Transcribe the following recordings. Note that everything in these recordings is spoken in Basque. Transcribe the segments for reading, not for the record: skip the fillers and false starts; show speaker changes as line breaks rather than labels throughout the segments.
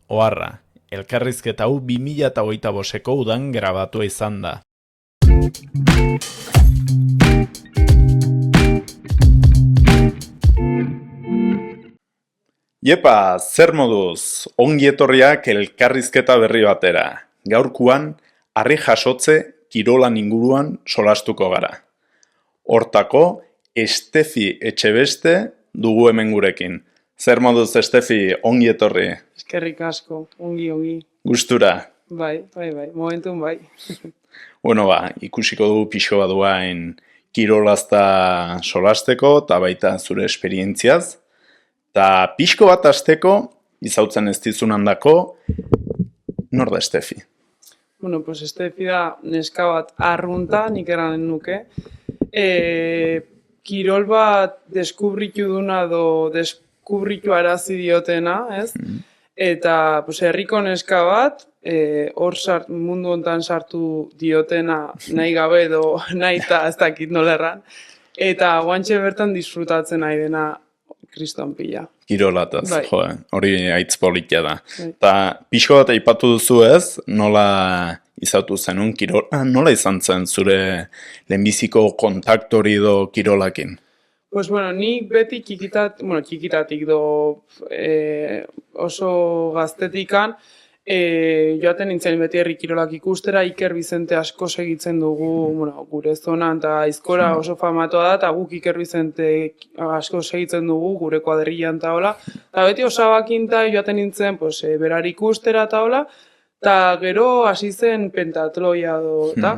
Oharra, elkarrizketa hau 2025ko udan grabatua izan da. Iepa, zer moduz, ongi etorriak elkarrizketa berri batera. Gaurkuan, harri jasotze kirolan inguruan solastuko gara. Hortako, Estefi Etxebeste dugu hemen gurekin. Zer moduz, Estefi, ongi etorri?
Eskerrik asko, ongi.
Gustura.
Bai, momentun bai.
Bueno, ikusiko dugu pixko bat duain kirolazta solasteko, eta baita zure esperientziaz. Ta pixko bat hasteko, izautzen ez dizunandako, nor da Estefi?
Bueno, pues Estefi da neska bat arrunta, nik eranen nuke. Kirol bat deskubritu duna deskubritu arazi diotena, ez? Eta pues, herriko neska bat, hor mundu hontan sartu diotena nahi gabe edo nahi eta ez dakit nolerran. Eta guantxe bertan disfrutatzen nahi dena kriston pila.
Kirolataz,
Bai.
Hori aitz politia da. Eta pixko bat aipatu duzu ez, nola izautu zenun kirola, nola izan zen zure lehenbiziko kontaktori do kirolakin?
Pues bueno, nik beti txikitatik oso gaztetikan, joaten nintzen beti herri kirolak ikustera, Iker Bizente asko segitzen dugu, gure zonan, eta aizkora oso famatoa da, eta guk Iker Bizente asko segitzen dugu, gure kuadrillan eta hola. Eta beti osabakinta joaten nintzen, berari ikustera eta hola, eta gero hasi zen pentatloia eta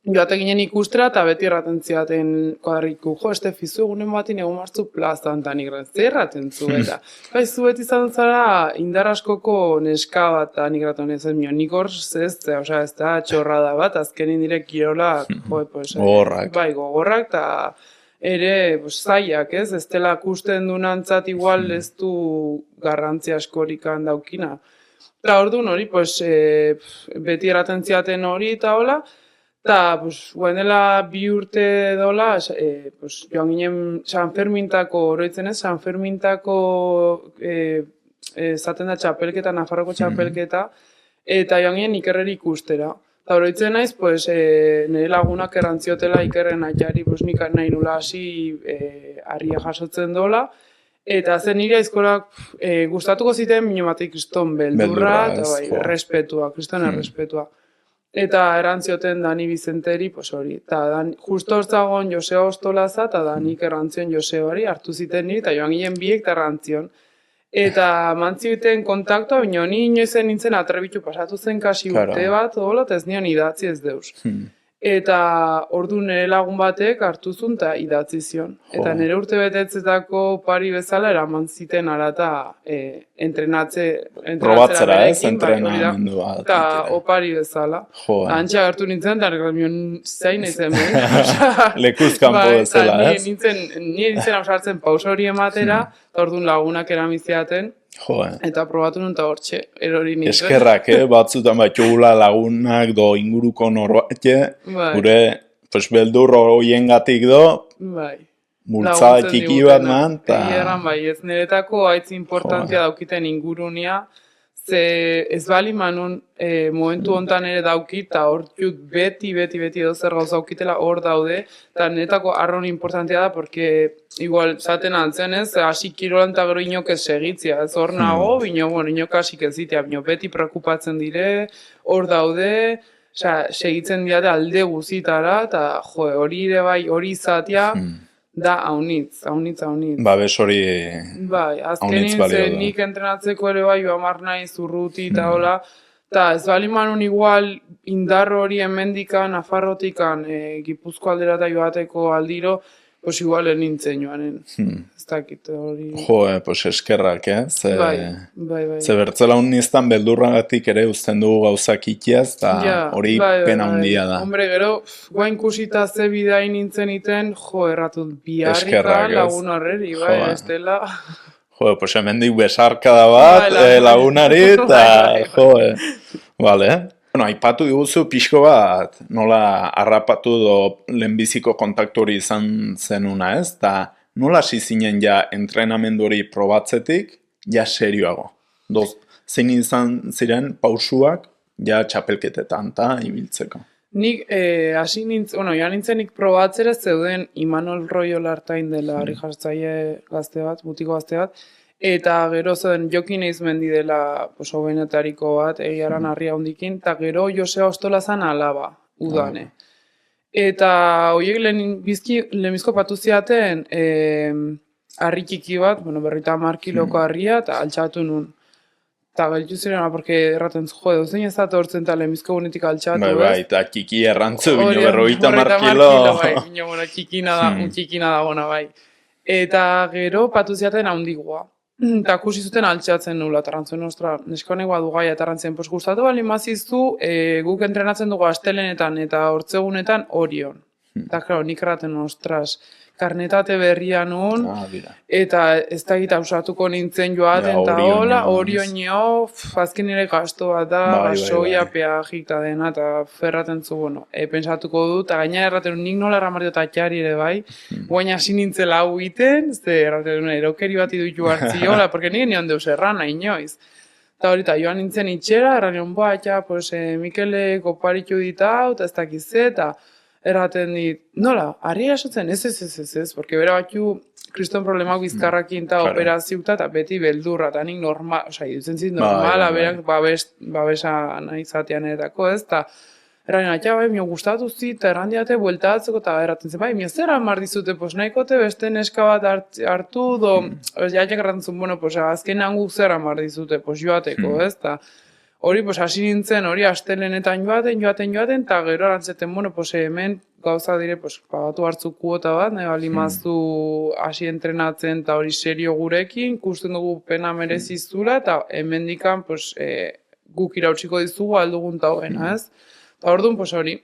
joaten ginen ikustera, eta beti erraten ziaten kuadriku, Estefi, zu egunen batin egun martzu plazan, eta nik zer erraten zu, eta zu beti izan zara indar askoko neska bat, eta nik erraten ezen mio, nik hor ez da txorrada bat, azkenin direk kirola,
gogorrak.
Bai, gogorrak, eta ere zaiak, ez dela kusten dunantzat igual ez du garrantzi askorikan daukina. Eta orduan hori, beti erraten ziaten hori eta hola, eta, guen dela 2 urte dola, joan ginen San Fermintako, oroitzen ez, San Fermintako zaten da txapelketa, Nafarroko txapelketa, eta joan ginen Ikerreri ikustera. Eta oroitzen naiz, nire lagunak errantziotela Ikerren atxari, nik nahi nula hasi harria jasotzen dola, eta zen nire aizkorak gustatuko ziten minomatik kriston beldurra, eta respetua, kriston errespetua. Eta erantzioten Dani Bizenteri, hori. Eta justo hortzagon Joseba Ostolaza, eta Danik errantzion Josebari, hartu ziten niri, eta joan ginen biek eta errantzion. Eta mantzioten kontaktua, baina ni inoizen nintzen atrebitu pasatu zen kasi urte bat, eta ez nion idatzi ez deus. Eta ordu nire lagun batek hartu zuen eta idatzi zion. Eta nire urte betetzetako pari bezala eraman ziten ara eta
probatzera ez, entrenamendu bat.
Eta opari bezala. Antxe hartu nintzen, eta zain ezen
Lekuzkanpo bezala, ez?
Nire nintzen ausartzen pausa hori ematera, eta orduan lagunak eramiziaten. Eta probatu nun eta hortxe, erori nintzen.
Eskerrak, batzutan batxugula lagunak do inguruko norbait, gure beldur horiengatik do, multzada txiki bat man.
Ez niretako haitz importantia daukiten ingurunia, ze ez bali manun momentu hontan ere daukit, eta hor beti edo zer gauza daukitela hor daude, eta niretako arron importantia da, porque igual zaten antzen ez, hasi kirolan eta gero inok ez segitzia, ez hor nago, inok hasik ez zitea, beti preokupatzen dire, hor daude, segitzen dira alde guzitara, eta hori ere bai, hori izatea, da haunitz.
Babes hori haunitz balio da.
Nik entrenatzeko ere bai, amar nahi zurruti eta hola, eta ez bali manun igual indar hori hemendikan, Nafarrotikan, Gipuzko aldera eta joateko aldiro, igual nintzen joanen. Ez dakit hori.
Eskerrak,
Bai.
Ze bertzela niztan beldurragatik ere uzten dugu gauzak ikiaz, eta hori pena handia da.
Hombre, gero, guain kusita ze bidai nintzen iten, erratut biharrika lagun horreri, ez dela.
Hemendik besarkada bat, lagunari, eta Vale, aipatu diguzu pixko bat, nola harrapatu do lehenbiziko kontaktu hori izan zenuna ez, eta nola hasi zinen ja entrenamendu hori probatzetik, ja serioago. zein izan ziren pausuak ja txapelketetan eta ibiltzeko.
Nik hasi nintzen, joan nintzenik probatzera zeuden Imanol Royo Lartain dela harri jartzaile gazte bat, mutiko gazte bat, eta gero zeuden Jokin Eizmendi dela hobenetariko bat, egiaran harria hundikin, eta gero Joseba Ostola zan alaba, udane. Eta horiek lehenbizko patu ziaten harri txiki bat, berrita 10 kiloko harria, eta altxatu nun. Eta gaitu ziren, porque erraten zu, jode, zein ez da tortzen eta lehenbizko gunetik altxatu,
Bai, eta kiki errantzu, bino 50 kilo.
Bai, bino, txikina da gona, bai. Eta gero patu ziaten haundigua. Eta kusi zuten altxatzen nula, eta rantzuen nostra, neska honek badu gaia, eta rantzuen, gustatu bali maziztu, guk entrenatzen dugu astelenetan eta hortzegunetan Orion. Eta, klaro, nik erraten ostras, karnetate berria nun, eta ez da gita usatuko nintzen joaten, eta hola, Orion jo, azken nire gasto bat da, gasoia, peajik eta dena, eta ferraten zu, pensatuko dut, eta gaina erraten nik nola erramarrio eta txari ere bai, guain hasi nintzela hau iten, ze erraten erokeri bat idu hartzi hola, porque nire nion deus errana inoiz. Eta horita, joan nintzen itxera, erraten Mikele koparitu ditau, eta ez dakize, eta erraten dit, nola, harri erasotzen, ez, porque bera batzu kriston problemak bizkarrakin eta operaziuta eta beti beldurra, eta nik normal, dutzen zit normala, berak babesa nahi zatean eretako, ez, eta erraten bai, mio gustatu zit, eta errandiate bueltatzeko, eta erraten zen, bai, mio zer amar dizute, nahikote beste neska bat hartu, jaiak erraten zuen, azken hangu zer amar dizute, joateko, ez, eta hori, hasi nintzen, hori astelenetan joaten, eta gero arantzeten, hemen gauza dire, pagatu hartzu kuota bat, nahi bali maztu hasi entrenatzen, eta hori serio gurekin, ikusten dugu pena merezizula, eta hemen dikan, guk irautsiko dizugu aldugun taugena, ez? Eta orduan, hori,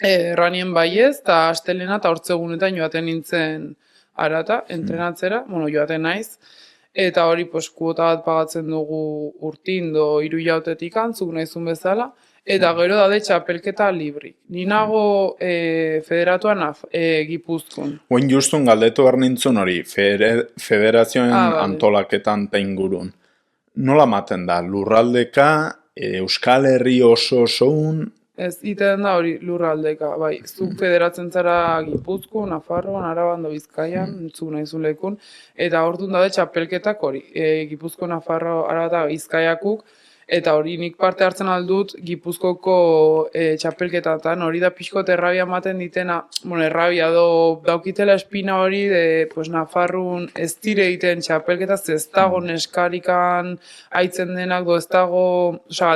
erranien baiez, eta astelena eta hortzegunetan joaten nintzen arata, entrenatzera, joaten naiz, eta hori kuota bat pagatzen dugu urtindo 3 jautetik antzuk nahizun bezala, eta gero dade txapelketa libri. Ninago federatuan Gipuzkoan.
Oin justun galdetu behar nintzun hori, federazioen antolaketan eta ingurun. Nola maten da, lurraldeka, Euskal Herri oso osoun?
Ez, iten da hori lurraldeka, bai, zuk federatzen zara Gipuzko, Nafarroan, Araban, Bizkaian, zuk nahizun lekun, eta orduan daude txapelketak hori, Gipuzko, Nafarro, Araba eta Bizkaiakuk, eta hori nik parte hartzen aldut Gipuzkoko txapelketatan, hori da pixkot errabia ematen ditena, errabia daukitela espina hori, Nafarrun ez dire egiten txapelketa, ez dago neskarikan aitzen denak, ez dago,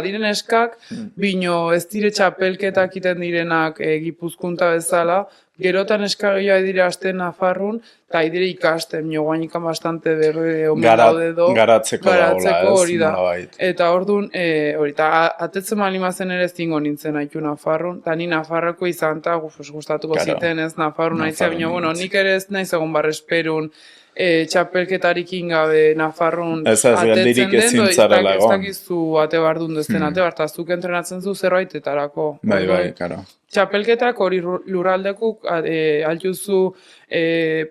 diren eskak, bino ez dire txapelketak iten direnak Gipuzkunta bezala, gerotan eskagia dire asten Nafarrun, eta idire ikasten, guainikan bastante berde omen daude do.
Garatzeko
hori da. Eta orduan, eta atetzen malimazen ere zingo nintzen haitu Nafarrun, eta ni Nafarroko izan, eta gustatuko ziten ez Nafarrun haitzea, baina, nik ere ez nahiz egon barresperun, txapelketarikin gabe Nafarrun atetzen den, ez dakizu ate bardun duzten ate barta, zuk entrenatzen zu zerbaitetarako.
Bai, karo.
Txapelketak hori lurraldekuk altzuzu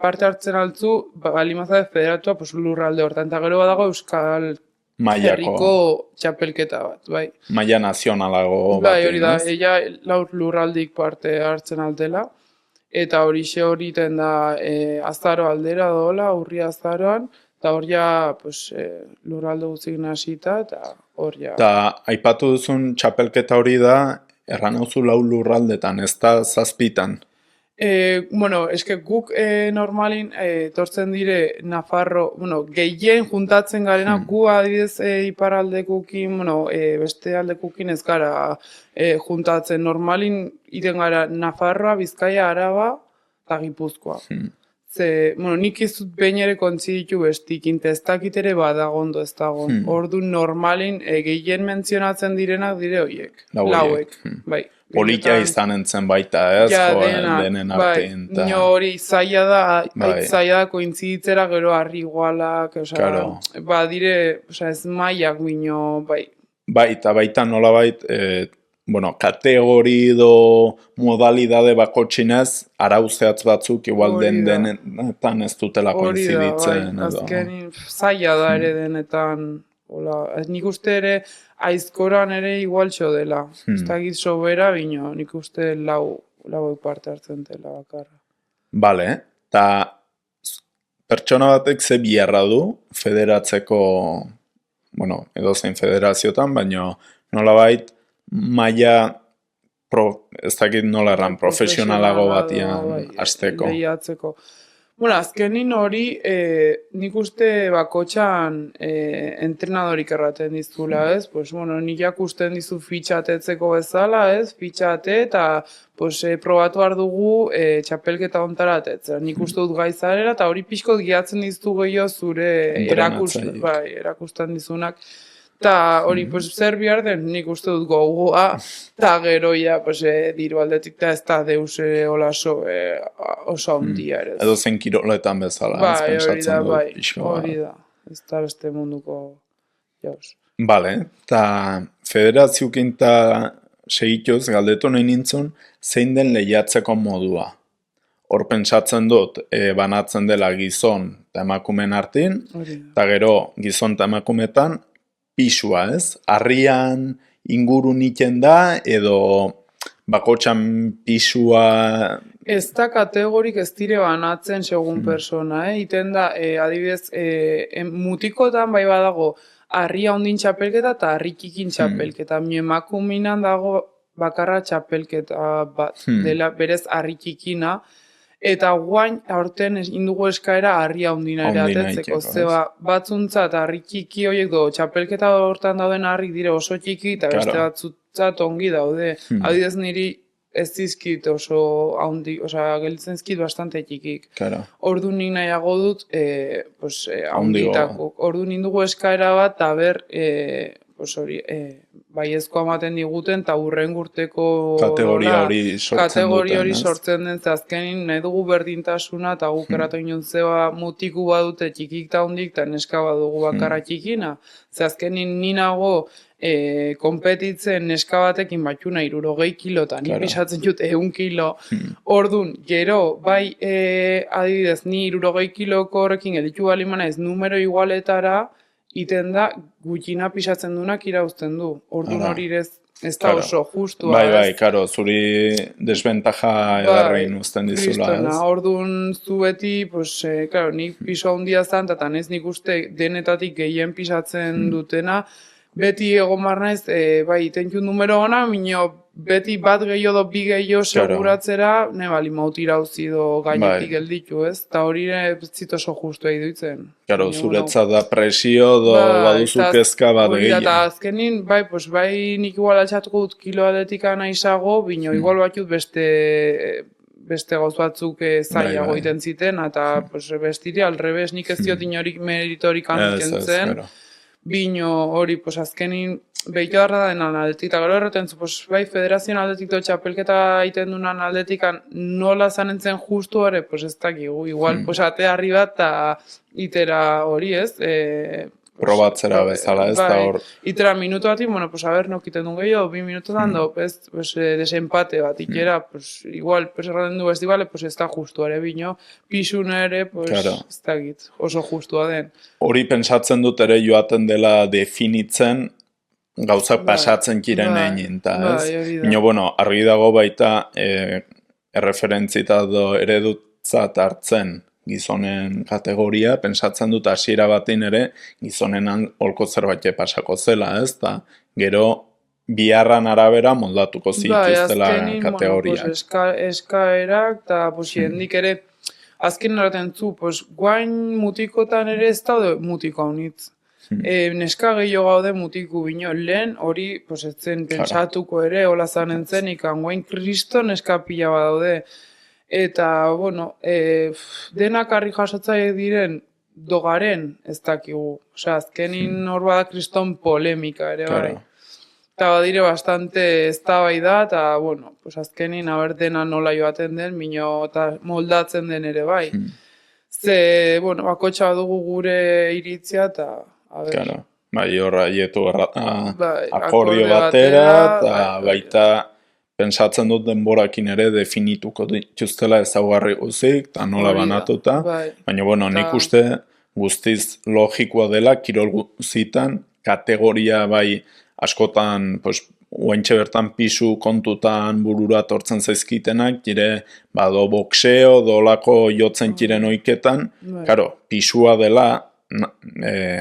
parte hartzen altzu, balimazade federatua lurralde hortan, eta gero badago Euskal Herriko txapelketa bat, bai.
Maia nazionalago bat.
Bai, hori da, ella lurraldik parte hartzen altela. Eta horixe horiten da azaro aldera dola, urri azaroan, eta hor ja lurralde guztik nasita, eta hor ja.
Eta aipatu duzun txapelketa hori da, erran hauzu 4 lurraldetan, ez da 7.
Eske guk normalin tortzen dire Nafarro, gehien juntatzen garena, gu adibidez iparaldekukin, beste aldekukin ez gara juntatzen. Normalin iten gara Nafarroa, Bizkaia, Araba eta Gipuzkoa. Nik ez dut behin ere kontziditu bestikin, testakit ere badagondo ez dago. Orduan normalin gehien mentzionatzen direnak dire horiek, lauek, bai.
Politia izan entzen baita, ez? Denen artean.
Bai, hori zaila da kointziditzera gero harri igualak, dire, ez maiak bino, bai.
Bai, eta baita nolabait, kategori do modalidade bakotxinez, arauzeatz batzuk igual denetan ez dutela kointziditzen.
Hori da, bai, azkenin zaila da ere denetan Hola, nik uste ere aizkoran ere igualtxo dela. Ez dakit sobera, bino, nik uste lau parte hartzen dela bakarra.
Bale, eta pertsona batek ze biharra du federatzeko, bueno, edozein federaziotan, baina nolabait maila ez dakit nola erran, profesionalago batian hasteko.
Lehiatzeko. Bueno, azkenin hori, nik uste bakotxan entrenadorik erraten dizula, ez? Pues, bueno, nik jakusten dizu fitxatetzeko bezala, ez? Fitxate eta probatu behar dugu txapelketa ontara atetzen. Nik uste dut gaizarera eta hori pixko giatzen dizu gehiago zure erakusten dizunak. Eta hori, zer bihar den, nik uste dut gogoa, eta gero ja, diru aldetik, eta ez da deus oso handia ere.
Edo zen kiroletan bezala, ez pentsatzen dut.
Hori da, ez da beste munduko jauz.
Bale, eta federaziokinta segituz, galdetu nahi nintzun, zein den lehiatzeko modua. Hor pentsatzen dut, banatzen dela gizon eta emakumen artin, eta gero gizon eta emakumetan, pisua, ez? Harrian inguru niten da, edo bakotxan pisua...
Ez da kategorik ez dire banatzen segun persona, iten da, adibidez, mutikotan bai badago, harria ondin txapelketa eta harrikikin txapelketa. Emakuminan dago bakarra txapelketa bat, dela berez harrikikina, eta guain, aurten indugu eskaera harria ondina ere atetzeko. Zeba, batzuntza eta harri txiki horiek do, txapelketa hortan dauden harrik dire oso txiki, eta beste batzutzat ongi daude. Adidez niri ez dizkit oso handi, osea, gelditzen zizkit bastante txikik. Ordu nik nahiago dut, handitako. Ordu nindugu eskaera bat, eta ber, baiezkoa ematen diguten, eta hurren urteko
kategoria hori
sortzen den, azkenin nahi dugu berdintasuna, eta guk eratu inoen zeba mutiku badute txikik eta hundik, eta neska badugu bakarra txikina. Azkenin ninago konpetitzen neska batekin batxuna 60 kilo, eta ni pisatzen jut 100 kilo. Ordun, gero, bai adibidez, ni 60 kiloko horrekin gelditu balimana ez numero igualetara, iten da, gutxina pisatzen dunak irauzten du. Orduan hori ez da oso justua.
Bai, karo, zuri desbentaja edarrein uzten dizula, ez?
Orduan zu beti, nik piso handia zan, eta ez nik uste denetatik gehien pisatzen dutena, beti egon barnaiz, bai, tentu numero ona, minio beti bat gehiago do bi gehiago seguratzera, ne bali mautira uzi do gainetik gelditu, ez? Eta hori zit oso justu egin duitzen.
Karo, zuretzat da presio do baduzu kezka bat gehiago.
Eta azkenin, bai nik igual altxatuko dut kilo atletika nahizago, bino igual batut beste gauz batzuk zailago iten ziten, eta bestiri alrebes nik ez diot inorik meritorik handiken zen. Bino hori, azkenin, behito darra den aldetik, eta gero erraten zu, bai, federazioan aldetik do txapelketa egiten dunan aldetikan nola zanentzen justu ere, ez dakigu, igual, ate harri bat, eta itera hori, ez?
Probatzera bezala, ez da hor.
Itera minutu bati, aber, nokiten duen gehiago, 2 minututan do, desempate bat, ikera, igual, erraten du, ez da justu ere, bino, pisuna ere, ez dakit, oso justua den.
Hori pentsatzen dut ere joaten dela definitzen, gauzak pasatzen kiren egin, eta ez? Bino, argi dago baita erreferentzita do eredutzat hartzen gizonen kategoria, pentsatzen dut hasiera batin ere gizonenan holko zerbait pasako zela, ez? Ta gero biharran arabera moldatuko zituztela kategoriak.
Eskaerak, eta jendik ere, azken eraten zu, guain mutikotan ere ez daude mutiko haunitz. Neska gehiago gaude mutiku bino, lehen hori etzen pentsatuko ere, hola zanen zen, ikan guain kriston neska pila bat daude. Eta, denak harri jasotzaile diren dogaren ez dakigu. Osea, azkenin hor bada kriston polemika ere, bai. Eta badire bastante eztabaida eta, azkenin dena nola joaten den, mino eta moldatzen den ere, bai. Ze, bakotxa dugu gure iritzia eta,
Claro, bai horra hietu akordio batera, eta baita pentsatzen dut denborakin ere definituko dituztela ezaugarri guzik, eta nola banatuta, baina nik uste guztiz logikoa dela kirol guzitan kategoria bai askotan, pues, oaintxe bertan pisu kontutan burura tortzen zaizkitenak, jire, do boxeo, dolako jotzen jiren oiketan, karo, pisua dela,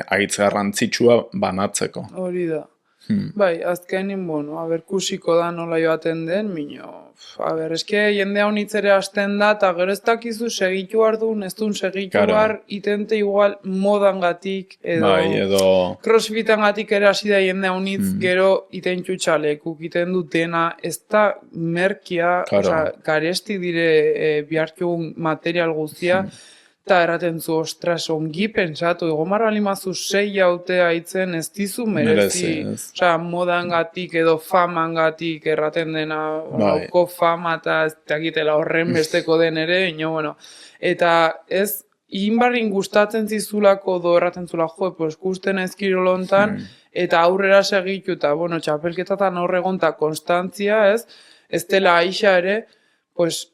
aitz garrantzitsua banatzeko.
Hori da. Bai, azkenin, bueno, kusiko da nola joaten den, mino, eske jende hau nitzere hasten da, eta gero ez dakizu segitu ardun, ez duen segitu behar, itente igual modangatik, edo crossfitangatik ere hasi da jende hau nitz, gero itentxu txalekuk, iten dutena, ez da merkia, garesti dire biharkigun material guztia, eta erraten zu, ostras, ongi pensatu, egon limazu 6 haute haitzen ez dizu merezi. Osa, modangatik edo famangatik erraten dena, hauko fama eta ez dakitela horren besteko den ere, bueno. Eta ez, inbarrin gustatzen zizulako do erraten zula, pues gusten ez kirolontan, eta aurrera segitu, eta, bueno, txapelketatan horregonta konstantzia, ez dela aixa ere, pues,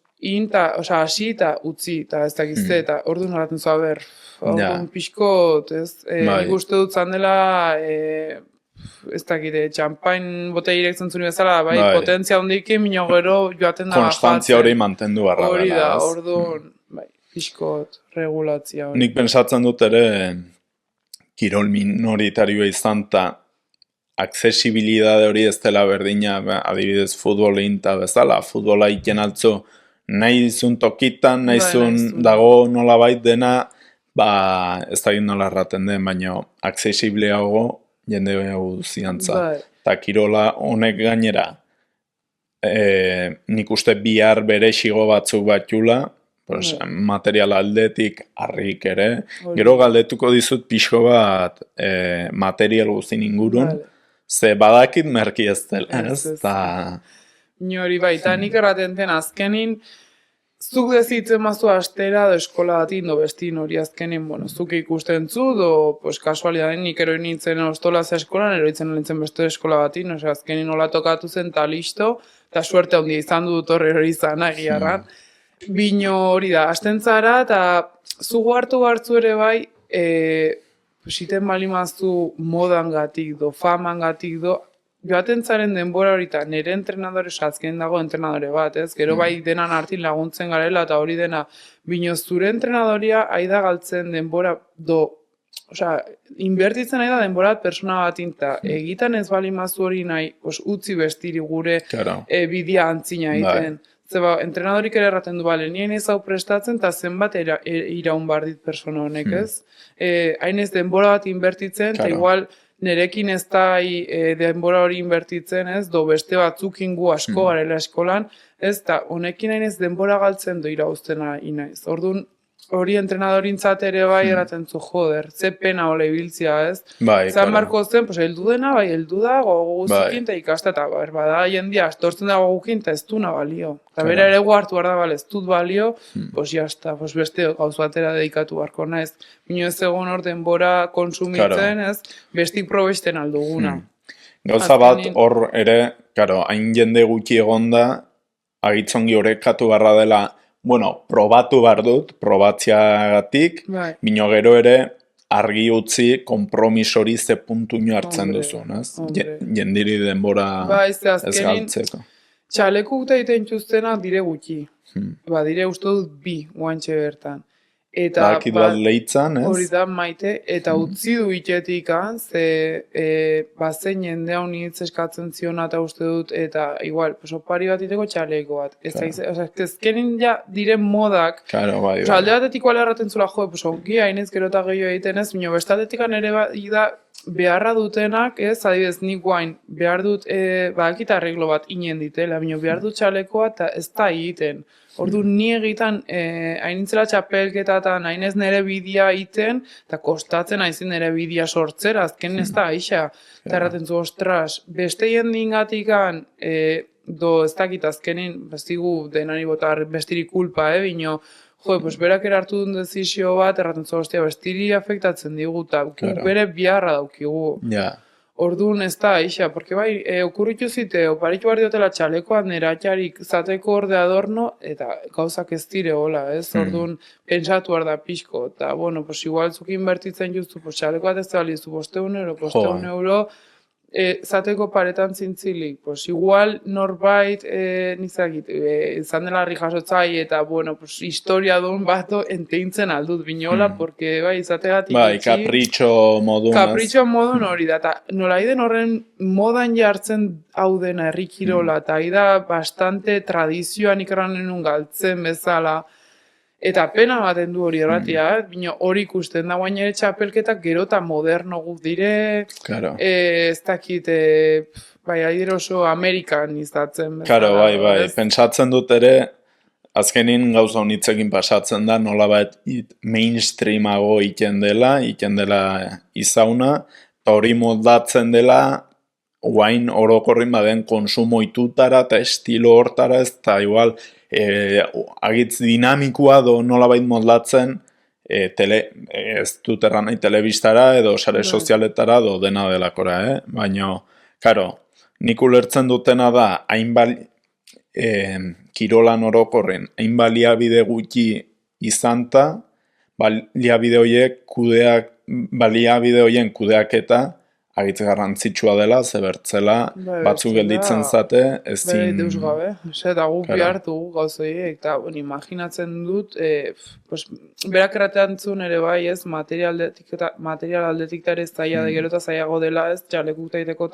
hasi eta utzi, eta ez dakizte, eta orduan haraten zua ber, orduan pixkot, nik uste dut zandela, ez dakite, txampain bote irektzen zuen bezala, bai, potentzia hondikin, minio gero joaten da
konstantzia hori mantendu barra.
Hori da, orduan, bai, pixkot, regulatzia hori.
Nik pensatzen dut ere, kirol minoritarioa izan, eta aksesibilidade hori ez dela berdina, adibidez, futbolin eta bezala, futbola iken altzo, nahi izun tokitan, nahi izun dago nolabait dena, ez da nola erraten den, baina aksesibleago jende hau ziantza. Eta kirola honek gainera, nik uste bihar bere xigo batzuk batxula, material aldetik harrik ere, gero galdetuko dizut pixko bat material guztin ingurun, ze badakit merki ez dela, ez?
Nori bai, eta nik erraten den azkenin, zuk dezitzen mazu astera do eskola batin do bestin hori azkenin, bueno, zuk ikusten zu, do, pues, kasualidades nik eroin nintzen ostolaz eskolan, eroitzen nintzen beste eskola batin, azkenin nola tokatu zen, eta listo, eta suerte handia izan dut horre hori izan, egiarran. Bino hori da, hasten zara, eta zugu hartu hartzu ere bai, ziten balimazu modangatik do, famangatik do, joaten zaren denbora hori eta nire entrenadore, azken dago entrenadore bat, ez? Gero bai denan hartin laguntzen garela eta hori dena, bino zure entrenadoria aida galtzen denbora do, inbertitzen nahi da denbora persona batin, eta egitan ez balimazu hori nahi, utzi bestiri gure bidea antzina egiten. Zeba, entrenadorik ere erraten du, nien ez hau prestatzen, eta zenbat iraun bardit persona honek, ez? Hain ez denbora bat inbertitzen, eta igual nerekin ez da denbora hori inbertitzen, ez? Do beste batzuk ingu asko garela eskolan, ez? Eta honekin hain ez denbora galtzen do irauztena inaiz. Orduan, hori entrenadorintzat ere bai erraten zu, joder, ze pena hola ibiltzia, ez? Zan marko zen, heldu dena, bai, heldu da, goguzukin, eta ikasta, eta bada jendia, astortzen da gogukin, eta ez duna balio. Eta bera ere hartu behar da, ez dut balio, pues jazta, beste gauzu batera dedikatu barko naiz. Bino ez egon hor denbora konsumitzen, ez? Bestik probesten alduguna.
Gauza bat hor ere, hain jende gutxi egonda, agitzongi horrekatu barra dela, bueno, probatu behar dut, probatziagatik, bino gero ere argi utzi kompromisori ze puntuño hartzen duzun, ez? Jendiri denbora ez galtzeko.
Txaleku gute egiten txuztenak dire gutxi. Dire uste dut bi guantxe bertan.
Bakit bat lehitzan, ez?
Hori da maite, eta utzi du itetik, ze bazen jende hau nitz eskatzen ziona eta uste dut, eta igual, opari bat iteko txaleko bat. Ezkenin ja diren modak, alde batetik igual erraten zula jo, ongi hainez gero eta gehiago egiten ez, bino bestatetik ere da beharra dutenak, ez, adibidez nik guain, behar dut, bakita arreglo bat inen ditela, bino behar dut txalekoa eta ez da egiten. Ordu ni egitan, hainitzela txapelketatan, hainez nire bidea egiten, eta kostatzen haizin nire bidea sortzera, azken ez da aixa. Eta erraten zu, ostras, beste jendingatikan, do ez dakit azkenin, bestigu denari botar bestiri kulpa, bino, berak erartu duen dezizio bat, erraten zu, ostira, bestiri afektatzen digu, eta bere biharra daukigu. Orduan ez da, ixa, porque bai, okurritu zite, oparitu behar diotela txalekoan neratxarik zateko orde adorno, eta gauzak ez dire hola, ez? Orduan, pentsatu behar da pixko, eta, bueno, pues igual zuk inbertitzen justu, pues txaleko bat ez da balizu, 500 euro, zateko paretan zintzilik, pues igual norbait nizakit, izan dela harri jasotzai eta, bueno, pues historia duen bato enteintzen aldut binola, porque bai, izategatik
Bai, kapritxo modun.
Kapritxo modun hori da, eta nolaiden horren modan jartzen hau dena herrikirola, eta da bastante tradizioan ikerranen galtzen bezala, eta pena baten du hori erratia, bino hori ikusten da guain ere txapelketak gero eta moderno guk dire,
Claro.
Ez dakit, bai, adire oso Amerikan izatzen.
Claro, bai, pentsatzen dut ere, azkenin gauza honitzekin pasatzen da, nolabait mainstreamago iten dela izauna, eta hori moldatzen dela, guain orokorrin baden konsumo itutara eta estilo hortara, ez da igual, agitz dinamikoa do nolabait moldatzen, ez dut erran nahi telebistara edo sare sozialetara do dena delakora, baina, karo, nik ulertzen dutena da, kirolan orokorren, hain baliabide gutxi izanta, baliabide horien kudeaketa, agitz garrantzitsua dela, zebertzela, batzuk gelditzen zate, ezin...
Deus gabe, eta guk behar dugu gauzoi, eta imaginatzen dut, berak errateantzun ere bai, ez, material aldetik ere zaila de gero eta zailago dela, ez, txalekuk taiteko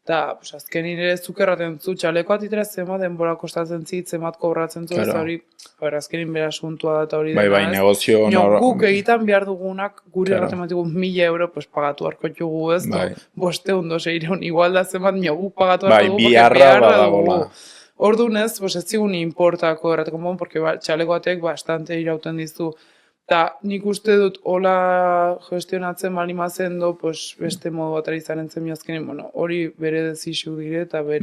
eta azkenin ere zuk erraten zu, txalekoat itera zema denbora kostatzen zit, zemat kobratzen zu, ez hori, azkenin bera asuntua da eta hori dena,
bai, negozio...
Guk egiten behar dugunak, guri erraten matigu 1.000 euro, pagatu harko txugu ez, 500 igual da zemat, guk pagatu harko dugu,
biharra dugu.
Orduan ez, ez zigun importako errateko porque txalekoatek bastante irauten dizu, eta nik uste dut hola gestionatzen balimazen do, beste modu bat izan entzen miazkenen, hori bere dezizio dire eta bere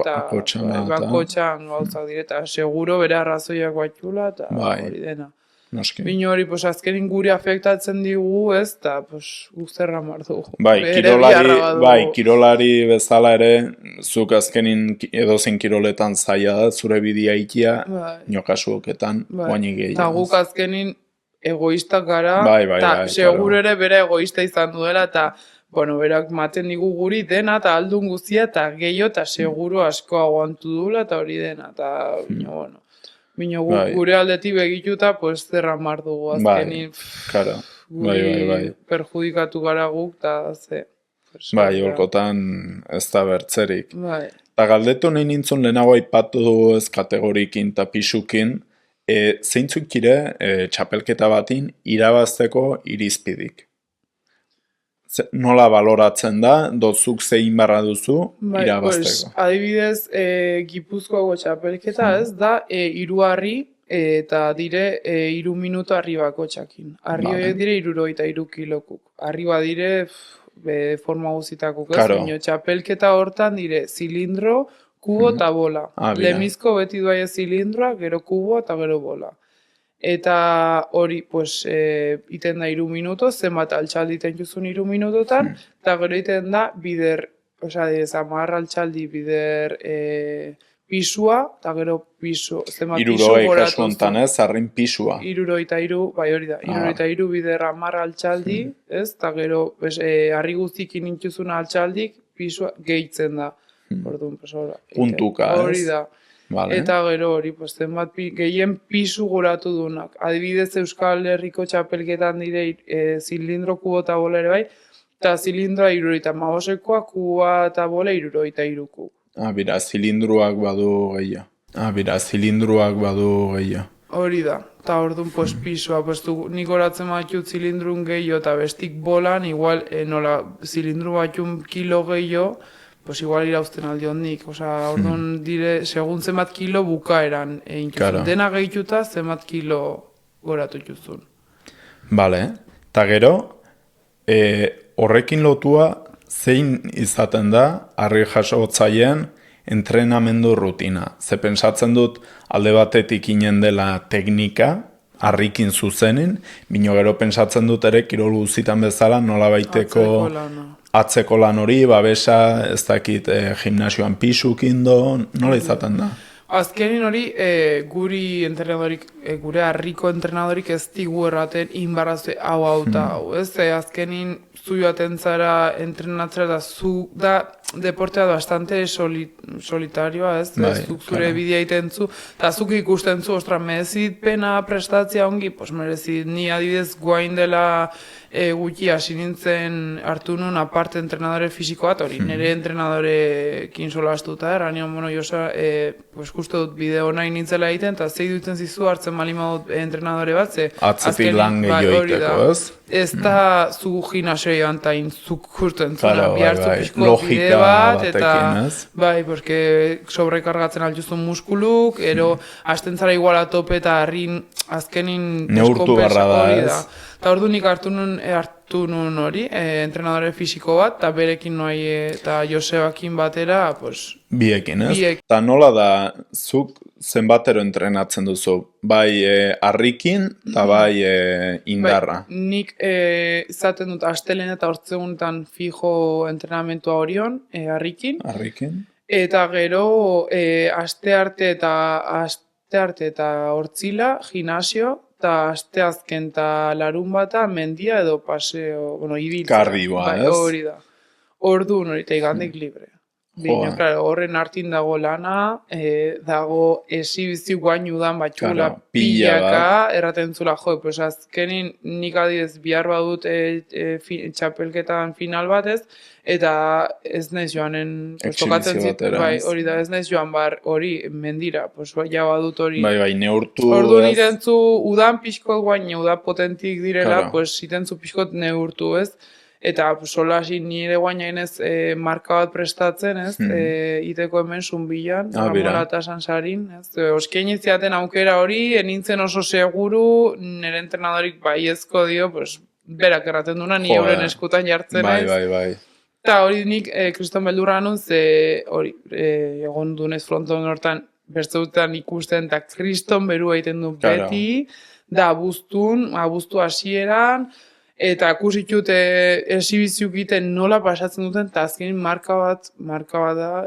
bakotxan gauzak dire, eta seguro bere arrazoiak batxula eta hori dena. Bino hori, azkenin guri afektatzen digu, ez, eta guzterra mardugu.
Kirolari bezala ere, zuk azkenin edozen kiroletan zaila da, zure bidea ikia, nokasuoketan, guainik gehiago.
Eta guk azkenin egoistak gara, eta seguro ere bere egoista izan duela, eta, berak maten digu guri dena, eta aldun guztia, eta gehiago, eta seguro asko aguantu dula, eta hori dena, eta, bino gure aldetik begituta, zerra mar dugu, azkenin, guri perjudikatu gara guk, eta ze.
Bai, holkotan ez da bertzerik. Eta galdetu nahi nintzun lehenago aipatu ez kategorikin eta pisukin, zeintzuk kire txapelketa batin irabazteko irizpidik? Nola baloratzen da, dotzuk zein barra duzu irabazteko?
Adibidez, Gipuzkoako txapelketa ez da, 3 harri eta dire 3 minutu harri bako txakin. Harri horiek dire 63 kilokuk. Harri badire forma guzitakuk ez, txapelketa hortan dire zilindro, kubo eta bola. Lemizko beti duaia zilindroa, gero kubo eta gero bola. Eta hori, iten da 3 minuto, zenbat altxaldi iten juzun 3 minutotan, eta gero iten da bider, amarra altxaldi bider pisua, eta gero pisu, zenbat pisu goratu.
3 kasuan ez, harrin pisua.
63, bai hori da, 63 bider amarra altxaldi, ez, eta gero harri guztikin intuzuna altxaldik, pisua gehitzen da.
Puntuka, ez?
Hori da. Eta gero hori, zenbat gehien pisu goratu dunak. Adibidez Euskal Herriko txapelketan dire zilindro, kubo eta bola ere bai, eta zilindroa 75koa, kuboa eta bola 63ku.
Bira, zilindruak badu gehiago.
Hori da. Eta orduan, pisua, nik horatzen batut zilindrun gehiago eta bestik bolan, igual, nola, zilindru batun kilo gehiago, igual irauzten aldi hondik. Orduan dire, segun zenbat kilo bukaeran. Dena gehituta zenbat kilo goratu juzun.
Bale, eta gero, horrekin lotua zein izaten da harri jasotzaien entrenamendu rutina. Ze pensatzen dut alde batetik inen dela teknika, harrikin zuzenin, bino gero pensatzen dut ere kirol guzitan bezala nola baiteko atzeko lan hori, babesa, ez dakit gimnasioan pisukin do, nola izaten da?
Azkenin hori, guri entrenadorik, gure harriko entrenadorik ez digu erraten inbarrazue hau eta hau, ez? Azkenin zu joaten zara entrenatzera da zu da deportea bastante solitarioa, ez? Zuk zure bidea egiten zu, eta zuk ikusten zu, ostra, merezit pena prestatzea ongi, pues merezit ni adibidez guain dela gutxi hasi nintzen hartu nun aparte entrenadore fisiko bat, hori nire entrenadorekin solastuta, erranion, bueno, Josa, pues justo dut bideo nahi nintzela egiten, eta zei dutzen zizu hartzen malima dut entrenadore bat, ze
atzetik lan gehiago egiteko, ez?
Ez da zu gimnasio joan ta zuk justo entzuna, bihartzu pixko bide
logika
bat,
batekin, ez?
Bai, porque sobrekargatzen altuzun muskuluk, ero hasten zara igual atope eta harrin azkenin
neurtu barra da, ez?
Eta ordu nik hartu nun hori, entrenadore fisiko bat, eta berekin noai eta Josebakin batera, pues...
Biekin, ez? Eta nola da, zuk zenbatero entrenatzen duzu? Bai harrikin, eta bai indarra?
Bai, nik izaten dut astelen eta hortzegunetan fijo entrenamentua horion, harrikin.
Harrikin.
Eta gero astearte eta hortzila, gimnasio, eta asteazken eta larun bata mendia edo paseo, bueno, ibiltzea.
Kardioa, ez?
Hori da. Orduan hori, eta igandik libre. Bino, claro, horren hartin dago lana, dago esibizi guain udan batxula pilaka, erraten zula, pues azkenin nik adidez bihar badut txapelketan final batez, eta ez naiz joanen, tokatzen zitu, bai, hori da, ez naiz joan bar hori mendira, pues ja badut hori.
Bai, neurtu.
Ordu nirentzu udan pixkot guain, uda potentik direla, pues itentzu pixkot neurtu, ez? Eta sola hasi nire guainainez marka bat prestatzen, ez? Iteko hemen zunbilan, Ramona eta Sansarin, ez? Oskien iziaten aukera hori, enintzen oso seguru, nire entrenadorik baiezko dio, pues, berak erraten duna, ni euren eskutan jartzen, ez?
Bai.
Eta hori nik, kriston beldurra nun, ze hori, egon dunez fronton hortan, bertzeutan ikusten, eta kriston beru egiten du beti, da abuztu hasieran, eta ikusitut esibiziuk egiten nola pasatzen duten, eta azkenin marka bat da,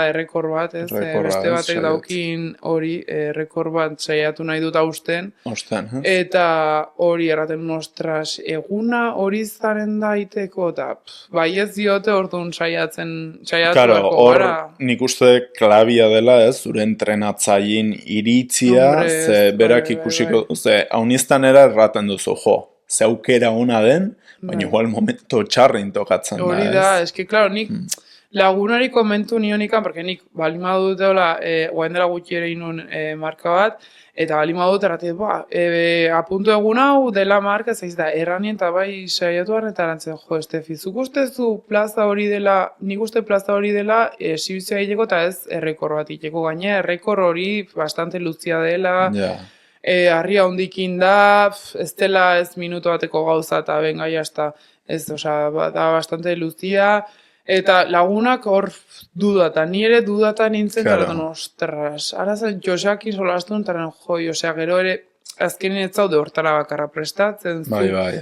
errekor bat, ez? Beste batek daukin hori, errekor bat saiatu nahi dut hausten. Eta hori erraten nostras, eguna hori zaren daiteko, eta bai ez diote orduan saiatu
Claro, hor nik uste klabia dela, ez? Zure entrenatzaien iritzia, ze berak ikusiko, ze hauniztan erraten duzu, jo. Ze aukera ona den, baina igual momento txarrin tokatzen da, ez?
Hori da, eski, klaro, nik lagunari komentu nionikan, porque nik balima dut eola, guain dela gutxi ere inun marka bat, eta balima dut erratet, apuntu egun hau dela marka, zaiz da, erranien eta bai saiatu harren eta erantzen, jo, Estefi, zuk ustezu plaza hori dela, nik uste plaza hori dela, esibizioa egiteko eta ez errekor bat iteko gaine, errekor hori bastante luzia dela, harria hondikin da, ez dela ez minuto bateko gauza eta bengai hasta, ez, da bastante luzia, eta lagunak hor dudatan, nire dudatan nintzen, eta ostras, ara zen Joseakin solastun, eta jo, gero ere, azkenin ez zaude hortara bakarra prestatzen,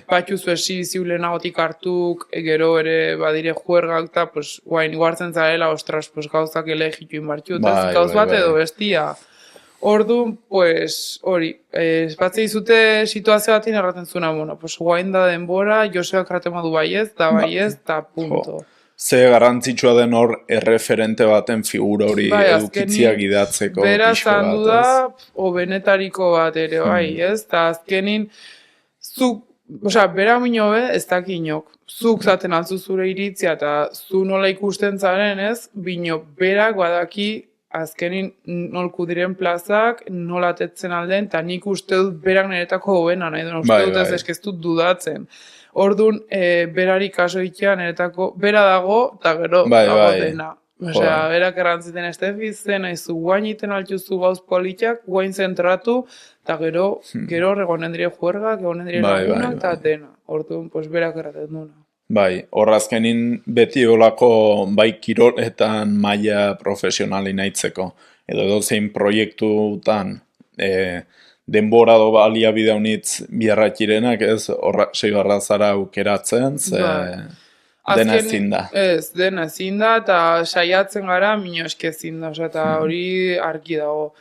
batxuzu esibiziu lehenagotik hartuk, gero ere badire juergak, eta, pues, guain, guartzen zarela, ostras, pues, gauzak elegitu inbartxu, eta gauz bat edo bestia. Orduan, pues, hori, batzei zute situazio batin erraten zuna, bueno, pues, guain da denbora, Joseak ratema du baiez, eta punto.
Ze garrantzitsua den hor erreferente baten figura hori edukitzia gidatzeko.
Bera zandu da, benetariko bat ere, bai, ez? Eta azkenin, zuk, bera minio ez dakinok, zuk zaten altzu zure iritzia, eta zu nola ikusten zaren, ez? Bino, berak badaki, azkenin nolku diren plazak, nola atetzen alden, eta nik uste dut berak niretako hoena, nahi duen uste dut ez eskeztut dudatzen. Orduan, berari kaso itean niretako, bera dago, eta gero dago dena. Berak errantziten Estefi, zen aizu guain iten altzuzu gauz politak, guain zentratu, eta gero egonen dire juergak, egonen dire lagunak, eta dena. Orduan, berak erraten duna.
Bai, horrazkenin beti olako bai kiroletan maila profesionali nahitzeko. Edo zein proiektutan denbora do baliabide honitz biarratirenak, ez, sei barra zara aukeratzen, ze... Dena ezin da.
Ez, dena ezin da, eta saiatzen gara, mino eske ezin da, eta hori argi dago.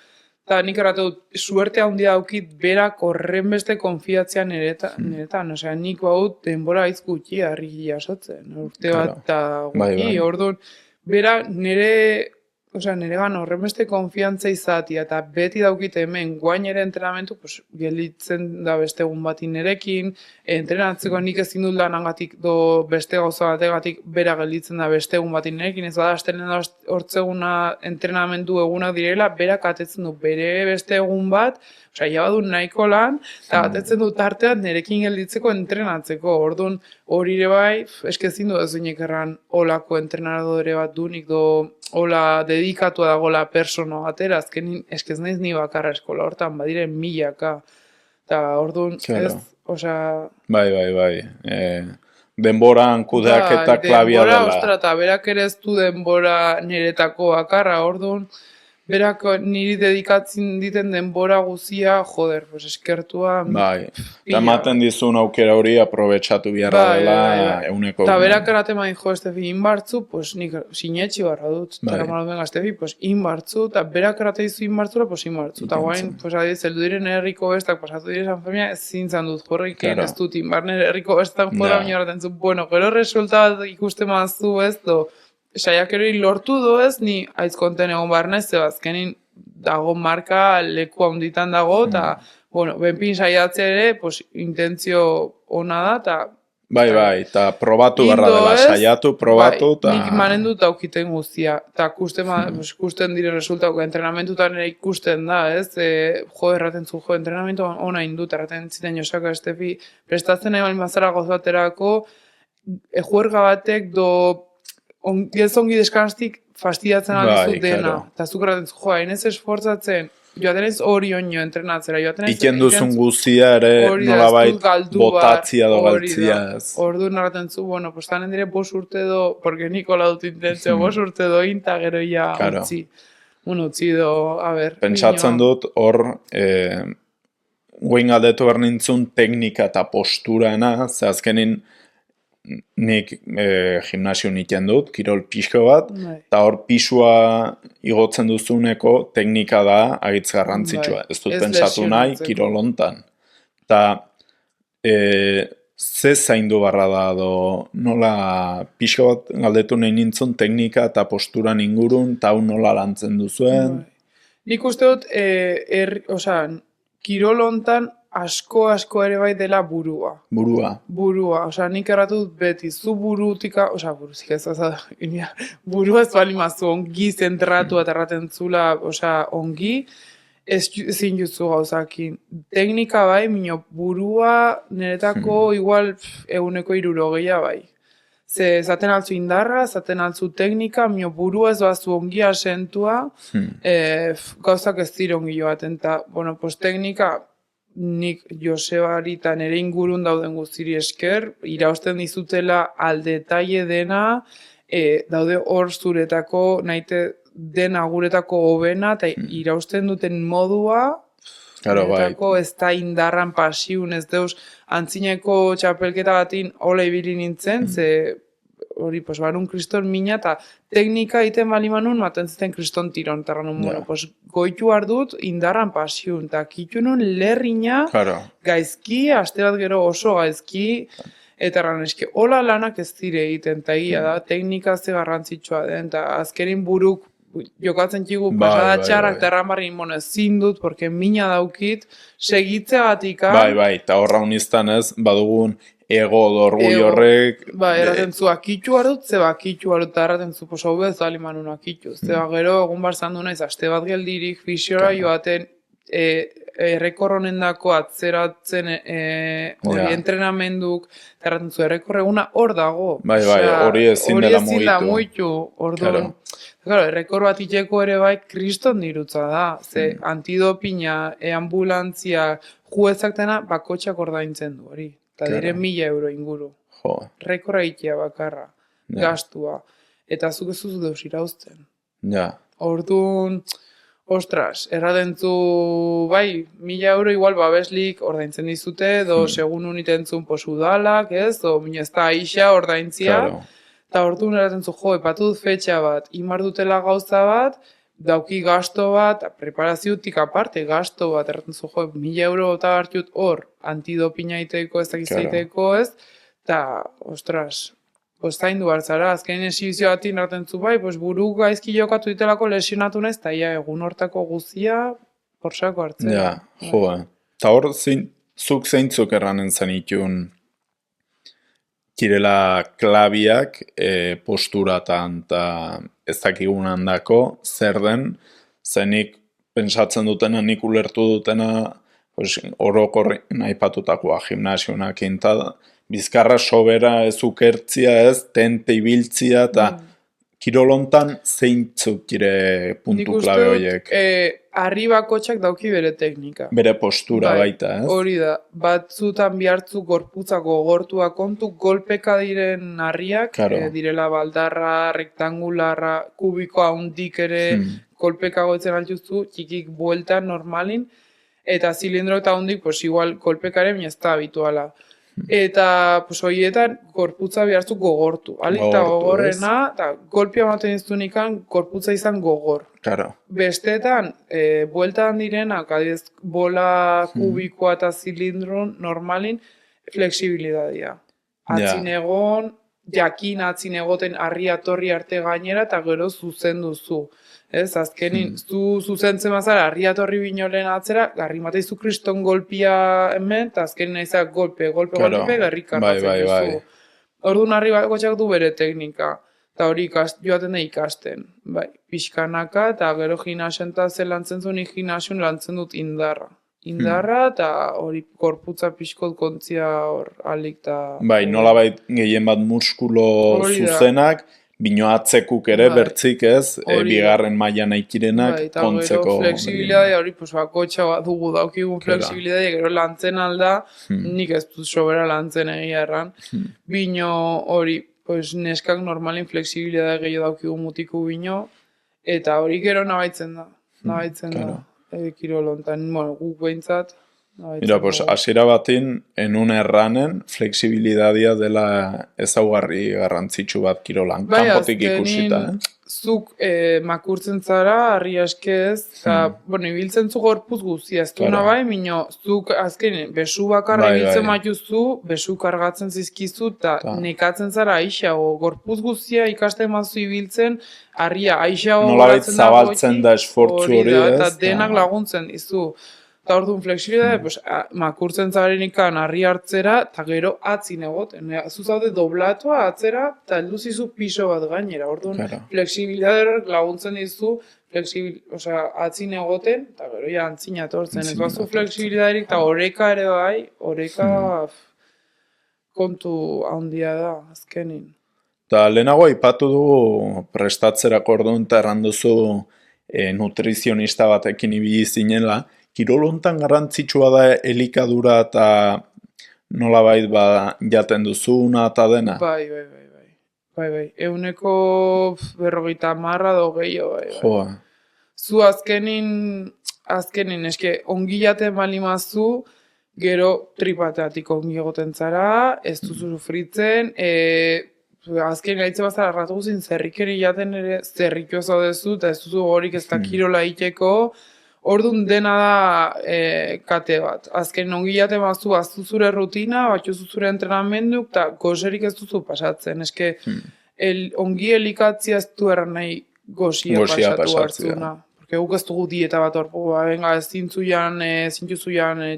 Eta nik erratu dut, suerte handia daukit berak horren beste konfiatzea niretan. Osea, nik baut denbora aiz gutxi harri jasotzen. Urte bat eta gutxi, orduan, bera niregan horren beste konfiantza izatia, eta beti daukit hemen guain ere entrenamentu, pues, gelditzen da beste egun bati nirekin, entrenatzeko nik ezin dut lanangatik do beste gauza bategatik bera gelditzen da beste egun bati nirekin, ez bada astelen da hortzeguna entrenamendu egunak direla, berak atetzen du bere beste egun bat, osea, ja badu nahiko lan, eta atetzen du tartean nirekin gelditzeko entrenatzeko, orduan hori ere bai, eskezin du ezuinek erran olako entrenadore bat dunik do hola dedikatua dagoela persona batera, azkenin eskez naiz ni bakarra eskola hortan, badiren milaka. Eta orduan, ez, osea...
Bai. Denboran kudeaketa klabia dela.
Denbora, ostra, eta berak ere ez du denbora niretako bakarra, orduan, berak niri dedikatzen diten denbora guzia, joder, pues eskertua...
Bai, eta ematen dizun aukera hori aprobetxatu biharra dela euneko.
Eta berak eraten main jo, Estefi, inbartzu, pues nik sinetxi barra dut. Eta malo benga, Estefi, pues inbartzu, eta berak erate dizu inbartzula, pues inbartzu. Eta guain, pues adiz, eldu diren herriko bestak, pasatu dire Sanfermina, ez zintzan dut, jorrekin ez dut inbarnen herriko bestak jora, baina eraten zu, bueno, gero resulta ikuste mazu ez, saiakero lortu do ez, ni aizkonten egon barnez, zebazkenin dago marka leku handitan dago, eta, bueno, benpin saiatzea ere, pues, intentzio ona da, eta...
Bai, eta probatu barra dela, saiatu, probatu, eta...
Nik manen dut aukiten guztia, eta ikusten dire resultako, entrenamentutan ere ikusten da, ez? Erraten zu, entrenamentu ona indut, erraten ziten Josaka Estefi, prestatzen egon mazara gozaterako, juerga batek ez ongi deskanztik fastidiatzen alduzu dena. Eta zuk erraten zu, hain ez esfortzatzen, joaten ez hori onio entrenatzera.
Iken duzun guzia ere nolabait botatzia do galtzia.
Ordu narraten zu, bueno, postanen dire 5 urte do, porque Nikola dut intentzio, 5 urte do inta gero ja utzi. Utzi do, a ber.
Pentsatzen dut hor, guin galdetu behar nintzun teknika eta posturana, ze azkenin nik gimnasio niken dut, kirol pixko bat, eta hor pisua igotzen duzuneko teknika da agitz garrantzitsua. Ez dut pentsatu nahi kirol hontan. Eta ze zaindu barra da nola pixko bat galdetu nahi nintzun teknika eta posturan ingurun, eta hau nola lantzen duzuen.
Nik uste dut, kirol hontan asko ere bai dela burua. Burua, nik erratu dut beti, zu burutika, burutik ez burua ez bali mazu ongi zentratu eta erraten zula, ongi, ezin jutzu gauzakin. Teknika bai, minio burua niretako igual 160 bai. Ze zaten altzu indarra, zaten altzu teknika, minio burua ez bazu ongi asentua, gauzak ez dira ongi joaten, eta, teknika, nik Josebari eta nire ingurun dauden guztiri esker, irausten dizutela aldetaile dena, daude hor zuretako, nahite dena guretako hobena, eta irausten duten modua, guretako ez da indarran pasiun, ez deus, antzineko txapelketa batin hola ibili nintzen, ze hori, barun kriston mina, eta teknika egiten bali manun, maten zuten kriston tiron, eta ranun, goitu ardut, indarran pasiun, eta kitu nun lerrina, gaizki, aste bat gero oso gaizki, eta ranun eski, hola lanak ez dire egiten, eta da, teknika ze garrantzitsua den, eta azkerin buruk, jokatzen txigu, pasada txarrak, eta erran ezin dut, porque mina daukit, segitze batika.
Bai, eta horra uniztan ez, badugun, ego dorgui horrek...
Erraten zu akitxu harut, zeba akitxu harut, eta erraten zu, hau bez dali manun akitxu. Zeba gero, egun barzan du naiz, aste bat geldirik, fisiora joaten, errekorronen dako atzeratzen entrenamenduk, eta erraten zu, errekorreguna hor dago.
Bai, hori ezin dela mugitu.
Orduan, errekor bat itxeko ere bai, kriston dirutza da. Ze antidopina, ambulantzia, juezak dena, bakotxak ordaintzen du hori. Eta dire 1.000 euro inguru. Rekorra itea bakarra, gastua. Eta zuk ez duzu deus irauzten. Orduan, ostras, erradentzu, bai, 1.000 euro igual babeslik ordaintzen dizute, segun unitentzun udalak, ez, minezta aixa ordaintzia. eta orduan eraten zu, jo, epatu dut fetxa bat, imar dutela gauza bat, dauki gasto bat, preparaziotik aparte, gasto bat, erraten zu, jo, 1.000 euro eta hartut hor, antidopina iteko, ez dakiz iteko, ez, eta, ostras, zaindu hartzara, azken esibizio bat inraten zu bai, buru gaizki jokatu ditelako lesionatu naiz, eta ia egun hortako guzia, porsako hartzen.
Ja, jo, eta hor, zuk zeintzuk erranen zenitun kirela klabiak posturatan eta ez dakigun handako, zer den, zenik pensatzen dutena, nik ulertu dutena, pues, orokorren aipatutakoa gimnasionak inta, bizkarra sobera ez ukertzia ez, tente ibiltzia, eta kirolontan zeintzuk kire puntu klabe horiek.
Arribakotxak dauki bere teknika.
Bere postura baita, ez?
Hori da, batzutan bihartzu gorputzako gogortua kontu, golpeka diren harriak, direla baldarra, rektangularra, kubikoa hundik ere, golpeka goetzen altuztu, txikik bueltan normalin, eta zilindro eta hundik, pues igual, golpekaren ez da habituala. Eta, pues, horietan, gorputza bihartzu gogortu. Alita gogorrena, eta golpia ematen iztunikan, gorputza izan gogor.
Claro.
Bestetan, bueltan direnak, adibidez, bola kubikoa eta zilindron normalin, flexibilidadia. Atzin egon, jakin atzin egoten harria torri arte gainera, eta gero zuzen duzu. Ez, azkenin, zu zuzentzen mazara, harria torri binolen atzera, garri mateizu kriston golpia hemen, eta azkenin naizak golpe, garri karratzen duzu. Orduan harri bakotxak du bere teknika. Eta hori joaten da ikasten. Bai, pixkanaka, eta gero gimnasion eta zer lantzen zuen, gimnasion lantzen dut indarra. Indarra, eta hori korputza pixkot kontzia hor alik eta...
Bai, nolabait gehien bat muskulo zuzenak, bino atzekuk ere bertzik ez, bigarren mailan aikirenak kontzeko...
Eta gero flexibilidadea hori, bakotxa bat dugu daukigun flexibilidadea, gero lantzen alda, nik ez dut sobera lantzen egia erran. Bino hori, neskak normalin flexibilidadea gehiago daukigun mutiku bino, eta hori gero nabaitzen da. Kirolontan, guk behintzat.
Mira, hasiera batin, enun erranen, flexibilidadea dela ezaugarri garrantzitsu bat kirolan, kanpotik ikusita.
Zuk makurtzen zara, harri askez, ibiltzen zu gorpuz guztia, ez du nabai, minio, zuk azken, besu bakarra ibiltzen matuzu, besu kargatzen zizkizu, eta nekatzen zara aixago, gorpuz guztia ikasten mazu ibiltzen, harria aixago
nolabait zabaltzen da esfortzu hori, ez?
Eta denak laguntzen dizu. Eta orduan flexibilidade, makurtzen zarenikan harri hartzera, eta gero atzin egoten. Zuzaude doblatua atzera, eta helduzizu piso bat gainera. Orduan flexibilidade laguntzen dizu, atzin egoten, eta gero ja antzina etortzen. Ez bazu flexibilidaderik, eta oreka ere bai, oreka kontu handia da, azkenin.
Eta lehenago aipatu dugu prestatzerako orduan, eta erranduzu nutrizionista batekin ibili zinela, kirolontan garrantzitsua da elikadura eta nolabait jaten duzuna eta dena?
Bai. Euneko 50 do gehiago.
Joa.
Zu azkenin, eske ongi jaten balimazu, gero tripateatik ongi egoten zara, ez duzu sufritzen, azken gaitze bazara ratu guzin zerrikeri jaten ere zerrikio zaudezu, eta ez duzu horik ez da kirola iteko, orduan dena da kate bat. Azken ongi jaten baztu zure rutina, batzu zure entrenamenduk, eta gozerik ez duzu pasatzen. Eske ongi elikatzia ez du erran nahi gozia pasatu hartzuna. Porque guk ez dugu dieta bat orpo, venga, ez zintzuian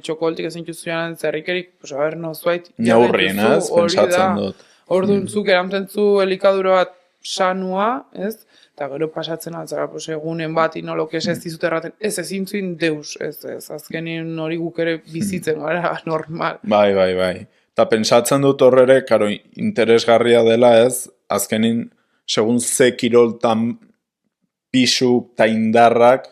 txokoltik, ez zintzuian zerrikerik, pues a ber, no, zuait.
Neurrien, ez, pensatzen dut.
Orduan zuk eramtentzu elikadura bat sanua, ez? Eta gero pasatzen altzara, egunen bat inolok ez dizut erraten, ez ezintzuin deus, ez, azkenin hori guk ere bizitzen gara, normal.
Bai. Eta pentsatzen dut horrere, karo, interesgarria dela ez, azkenin, segun ze kiroltan pisu eta indarrak,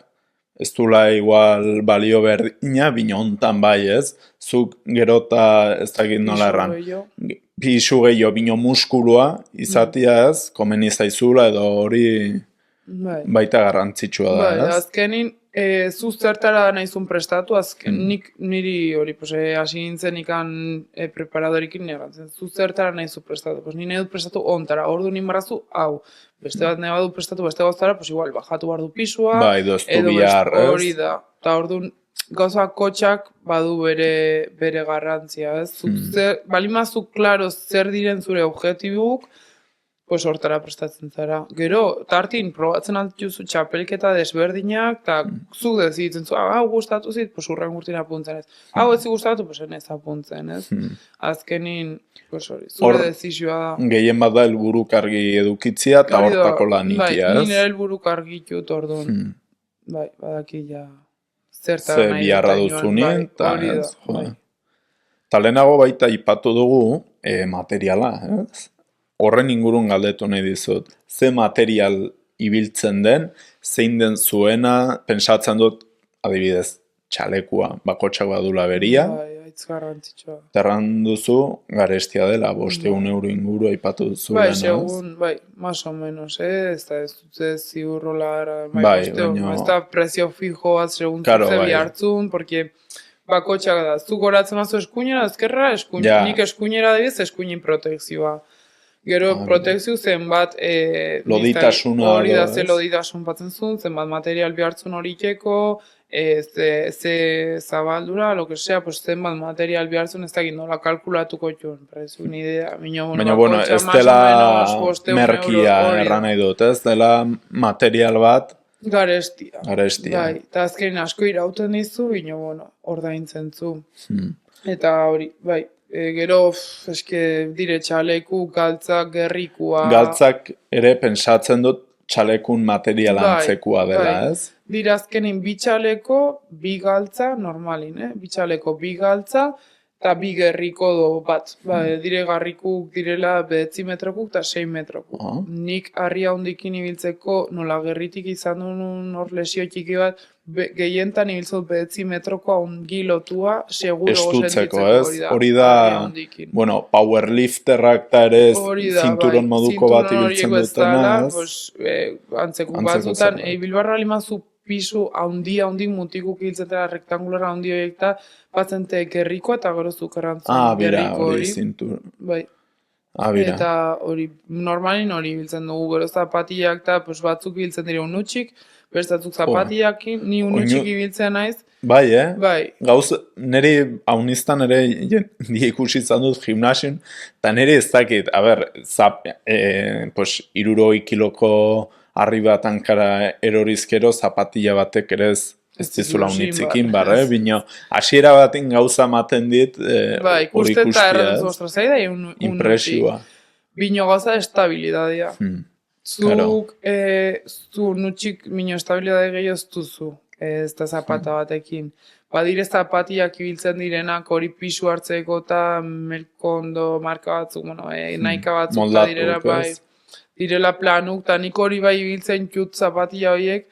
ez dula igual balio berdina, bina hontan bai ez, zuk gero eta ez dakit nola erran. Pisu gehiago, bino muskulua, izatia ez, komeni zaizula edo hori...
Bai.
baita garrantzitsua da,
Bai,
ez?
azkenin, zu zertara nahizun prestatu, niri hori, pues, hasi nintzen ikan preparadorikin negatzen, zu zertara nahizu prestatu, pues, ni nahi dut prestatu ontara, ordu ninbarrazu, hau, beste bat nahi badu prestatu beste goztara, pues, igual, bajatu behar du pisua,
Bai, doztu
edo
bihar,
hori
ez?
da, eta orduan, gauza kotxak badu bere garrantzia, ez? Balimazu, klaro, zer diren zure objetibuk, pues hortara prestatzen zara. Gero, tartin, probatzen altituzu txapelketa desberdinak, eta zu dezitzen zu, hau gustatu zit, pues urren gurtin apuntzen ez. Hau ez gustatu, pues enez apuntzen, ez? Azkenin, pues hori, zure dezizioa da.
Gehien bat da helburuk argi edukitzia eta
Hori da,
hortako lanitia,
Bai,
ez?
ni nire helburuk argitut orduan. Bai, badaki ja, zertara
Ze
nahi
biharra
dut
duzunin, eta
hori da,
ez,
bai.
Ta lehenago baita ipatu dugu materiala, ez? Horren ingurun galdetu nahi dizut. Ze material ibiltzen den, zein den zuena, pentsatzen dut, adibidez, txalekua, bakotxak badula beria,
Bai, aitz garrantzitsua.
terran duzu, garestia dela, 500 euro inguru aipatu duzu.
Bai, segun, bai, más o menos, ez da ez dute ziurrola,
Bai,
baina... Ez
baina-
da prezio fijo bat, segun
Claro,
zuze
bai.
bihartzun, porque bakotxak da, zu goratzen mazu eskuinera, ezkerra,
Ja.
nik eskuinera dabiz, eskuinin protekzioa. Gero, protekzio zenbat...
Loditasuna
Hori da,
edo,
ze
ez?
loditasun batzen zuen, zenbat material bihartzun horiteko, ze zabaldura, lo que sea, pues zenbat material bihartzun ez dakit nola kalkulatuko joan, prezu, ni idea.
Baina, bueno, ez dela merkia erran nahi dut, ez dela material bat,
Garestia.
Garestia.
Bai, eta azkenin asko irauten dizu, bino, bueno, ordaintzen zu. Eta hori, bai, gero, eske dire txaleku, galtzak, gerrikua...
galtzak ere pentsatzen dut txalekun material
Bai,
antzekua dela,
bai.
ez?
Dira azkenin bi txaleko, bi galtza, normalin, bi txaleko, bi galtza, eta bi gerriko do bat. Dire garrikuk direla 9 metrokuk eta 6 metrokuk. Nik harria hondikin ibiltzeko, nola gerritik izan duen hor lesio txiki bat, gehientan ibiltzot 9 metroko ongi lotua, seguro
Estutzeko,
sentitzeko
ez? Hori da,
harria hondikin.
bueno, powerlifterrak eta ere
Hori da,
zinturon
bai,
moduko bat
zinturon
ibiltzen
horiek
dutena,
bezala,
ez?
pues, antzeku
Antzeko
batzutan,
zerbait.
bilbarra limazu pisu handi mutikuk hiltzen dela rektangulara handi horiek eta batzente gerrikoa eta gero zukerrantzun
Bira,
gerriko
hori
hori.
zintur.
Bai.
Bira.
Eta hori, normalin hori biltzen dugu, gero zapatiak eta pues, batzuk biltzen dira unutsik, bestatzuk zapatiakin, ni unutsik ibiltzen naiz.
Bai,
Bai.
Gauz, niri haunistan ere die ikusi izan dut gimnasion, eta niri ez dakit, a ber, pues, 60 kiloko harri bat hankara erorizkero, zapatilla batek ere ez dizula unitzikin, bino, hasiera batin gauza maten dit,
Bai,
hori
ikusten eta
ikustia,
erratzen ostra zaida,
impresioa.
Bino gauza estabilidadea.
Claro.
Zu nutxik mino estabilidade gehiago ez duzu, ez da zapata batekin. Badire zapatiak ibiltzen direnak hori pisu hartzeko eta Melkondo marka batzuk, bueno, naika batzuk eta direla, bai, direla planuk, eta nik hori bai ibiltzen jut zapatia horiek,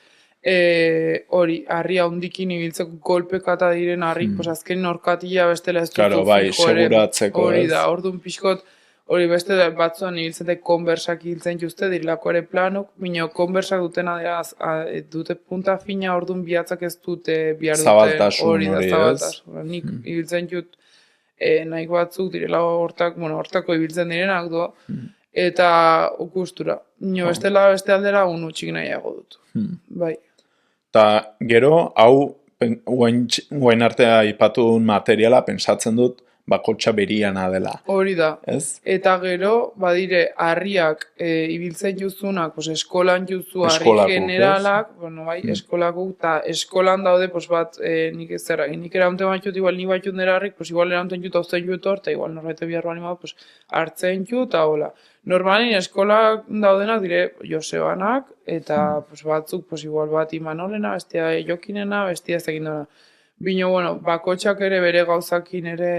hori, harria hundikin ibiltzeko golpekata diren harrik, pues azken norkatia bestela ez duzu
Claro, bai, seguratzeko,
hori
ez?
da, orduan pixkot, hori beste batzuan ibiltzen konbersak ibiltzen juzte, dirilako ere planuk, minio konbersak dutena dira, dute punta fina, orduan bihatzak ez dute bihar duten,
Zabaltasun hori,
zabaltasun. Nik ibiltzen jut nahi batzuk direla hortako ibiltzen direnak doa, eta gustura. Nio bestela beste aldera unutxik nahiago dut. Bai.
Ta gero, hau, guain artea aipatu duen materiala, pentsatzen dut, bakotxa beriana dela.
Hori da.
Ez?
Eta gero, badire, harriak ibiltzen juzunak, pues, eskolan juzu harri
Eskolakuk,
generalak, bueno, bai, eskolakuk, eta eskolan daude, pues, bat, nik ez zera, nik eraunten batxut, igual ni batxut nera harrik, pues, igual eraunten jut, hauzten jut hor, eta igual norbete bihar bali ma, pues, hartzen jut, eta hola. Normalin eskolak daudenak dire Josebanak, eta pues, batzuk, pues, igual bat Imanolena, bestia Jokinena, bestia ez egin dena. Bino, bueno, bakotxak ere bere gauzakin ere,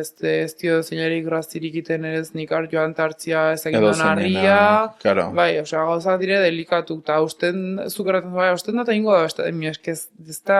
ez dio zeinerik graztirik iten ere ez nikar joan tartzia ez egin duen harria.
Claro.
Bai, osea, gauzak dire delikatu, eta usten, zukerratzen, bai, usten da eta ingo da, ez da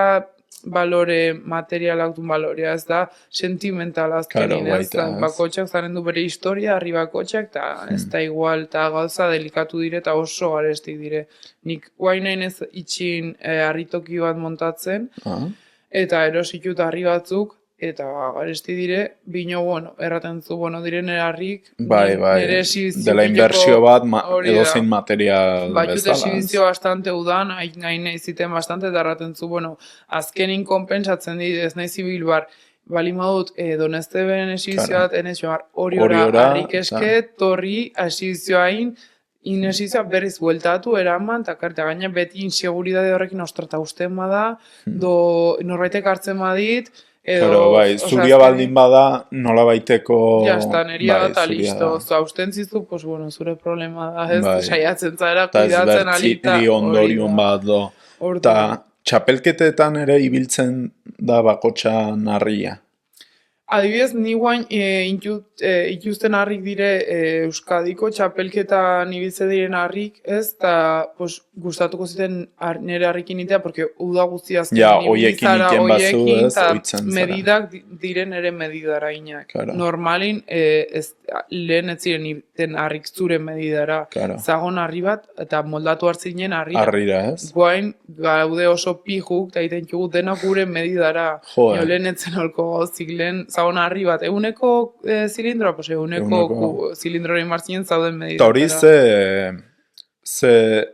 balore materialak du balorea, ez da sentimentala azkenin,
Claro,
ez?
baita, ez.
Bakotxak zaren du bere historia, harri bakotxak, eta ez da igual, eta gauza delikatu dire, eta oso garestik dire. Nik guain nahi ez itxin harritoki bat montatzen,
Ah,
eta erositut harri batzuk, eta garesti dire, bino, bueno, erraten zu, bueno, dire nire harrik,
bai,
nire
bai.
esibizio
Dela
pileko
inbertsio bat
hori da.
edozein material
Batut
bezala.
esibizio bastante udan, nahi nahi ziten bastante, eta erraten zu, bueno, azkenin konpensatzen dit, ez nahi zibil bar, bali madut, donezte beren esibizio
Claro.
bat, enez joar, hori
Hori ora,
harrik eske, torri, esibizioa hain, inesizioa berriz bueltatu, eraman, eta gaina beti inseguridade horrekin ostrata usten bada, do norbaitek hartzen badit, edo...
Claro, bai,
osea,
zuria
azkenin-
baldin bada, nola baiteko...
Ja, está, neria da, eta
zuria
listo.
da.
Zausten zizu, pues bueno, zure problema da, ez?
Bai.
Saiatzen zara,
Eta ez
kuidatzen alita.
bertziri ondorion bat do.
Orduan.
Eta txapelketetan ere ibiltzen da bakotxa narria.
Adibidez, ni guain ituzten harrik dire Euskadiko txapelketan ibiltze diren harrik, ez? Eta pues, gustatuko ziten nire harrikin itea, porque uda guztia azken
Ja, hoiekin iten bazu, ez,
eta
ohitzen zara.
medidak diren ere medidara inak.
Claro.
Normalin, lehen ez ziren iten harrik zure medidara.
Claro.
Zagon harri bat, eta moldatu hartzinen harria.
Harrira, ez?
Guain gaude oso pijuk, eta iten txugu denok gure medidara.
Joder.
Jo, lehen etzen holko gauzik, lehen zagon harri bat, eguneko zilindroa, pues eguneko zilindroa martzinen zauden
Eta
medidara.
hori ze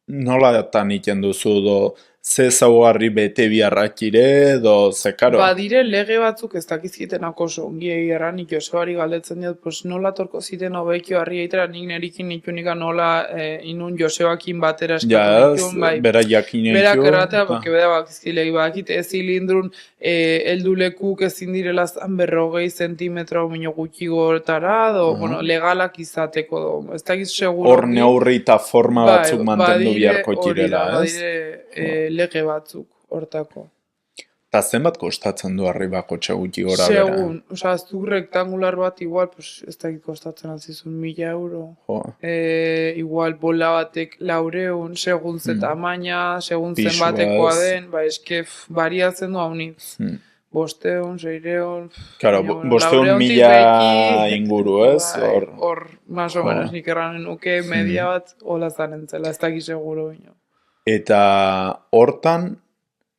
nolatan iten duzu do, ze zaugarri bete biarrakire, do, ze karo.
Badire lege batzuk ez dakizkitenak oso ongi egiarra, nik Joseari galdetzen diot, pues nola torko ziten hobekio harri eitera, nik nerikin nitunika nola inun Joseakin batera eskatu
Ja,
nituen, bai.
bera jakin
Berak
eitu,
erratea,
eta-
porque bera bakizkilegi bakit, ez zilindrun heldulekuk ezin direla zan 40 zentimetro mino gutxi gortara, do, bueno, legalak izateko, do, ez dakiz seguro.
Hor neurri eta forma batzuk mantendu
badire
biharko
hori da,
direla, ez?
badire lege batzuk hortako.
Eta zenbat kostatzen du harri bakotxa gutxi gora bera?
Segun, osea, zuk rektangular bat igual, pues, ez dakit kostatzen altzizun 1000 euro.
Jo,
Igual bola batek 400, segun ze tamaina, segun
Pisua,
zenbatekoa
ez?
den, ba, eske bariatzen du haunit. 500, 600...
Claro,
baina, bueno,
500
laurehuntik
mila
behiki,
inguru, ez?
bai,
Hor,
hor, más o menos, nik erranen nuke media bat hola zaren zela, ez dakit seguro baino.
eta hortan,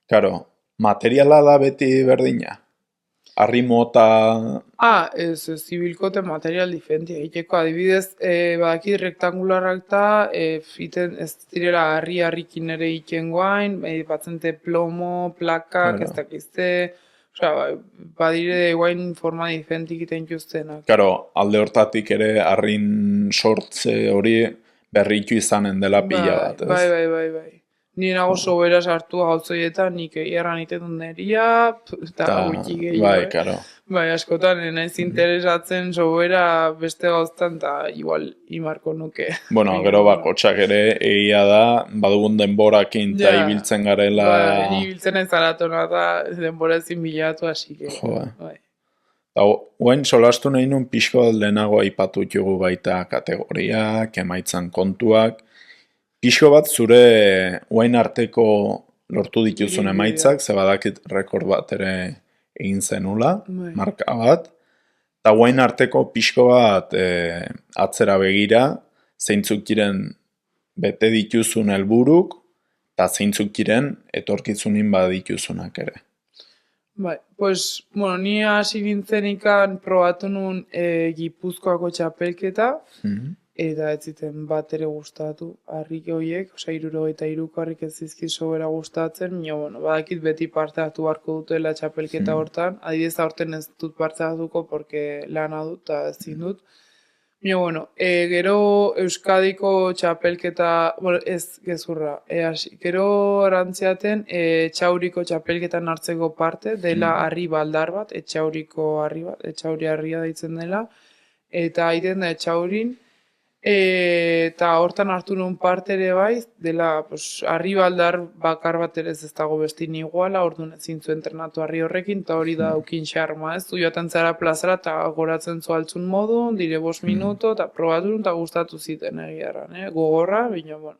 claro, materiala da beti berdina. Harri mota...
Ez zibilkote material diferentia egiteko, adibidez, badakit rektangularrak da, iten ez direla harrikin ere egiten guain, batzente plomo, plakak,
Claro.
ez dakizte, osea, badire guain forma diferentik egiten juztenak.
Claro, alde hortatik ere harrin sortze hori berritu izanen dela pila bat, ez?
Bai. Ni nago sobera sartu gautzoietan, nik erran iten dut neria, eta gutxi gehiago.
Bai, claro.
Bai, askotan, naiz interesatzen sobera beste gauztan, eta igual imarko nuke.
Bueno, gero bakotxak ere egia da, badugun denborakin eta
Ja.
ibiltzen garela...
Bai, ibiltzen ez aratona da denbora ezin bilatu, así que...
Jo,
bai.
Oain solastu nahi nun pixko lehenago aipatu jugu baita kategoriak, emaitzan kontuak. Pixko bat zure oain arteko lortu dituzun
Ibilbidea.
emaitzak, ze badakit rekord bat ere egin zenula,
Bai.
marka bat. Eta oain arteko pixko bat atzera begira, zeintzuk diren bete dituzun helburuk, eta zeintzuk diren etorkizunin badituzunak ere.
Bai, pues, bueno, ni hasi nintzen ikan probatu nun Gipuzkoako txapelketa, eta ez ziten bat ere gustatu harrik horiek, osea 73ko harrik ez zizkit sobera gustatzen, baina bueno, badakit beti parte hartu beharko dutela txapelketa hortan, adibidez aurten ez dut parte hartuko porque lana dut eta ezin dut. Baina bueno, gero Euskadiko txapelketa, bueno, ez gezurra, gero erantziaten Etxauriko txapelketan hartzeko parte, dela harri baldar bat, Etxauriko harri bat, Etxauri harria deitzen dela, eta aiten da Etxaurin, eta hortan hartu nuen parte ere bai, dela pues, harri baldar bakar bat ere ez dago bestin iguala, orduan ezin zu entrenatu harri horrekin, eta hori da aukin xarma, ez? Du joaten zara plazara eta goratzen zu altzun modu, dire 5 minuto, eta probatu eta gustatu ziten egiarran, gogorra, baina bueno.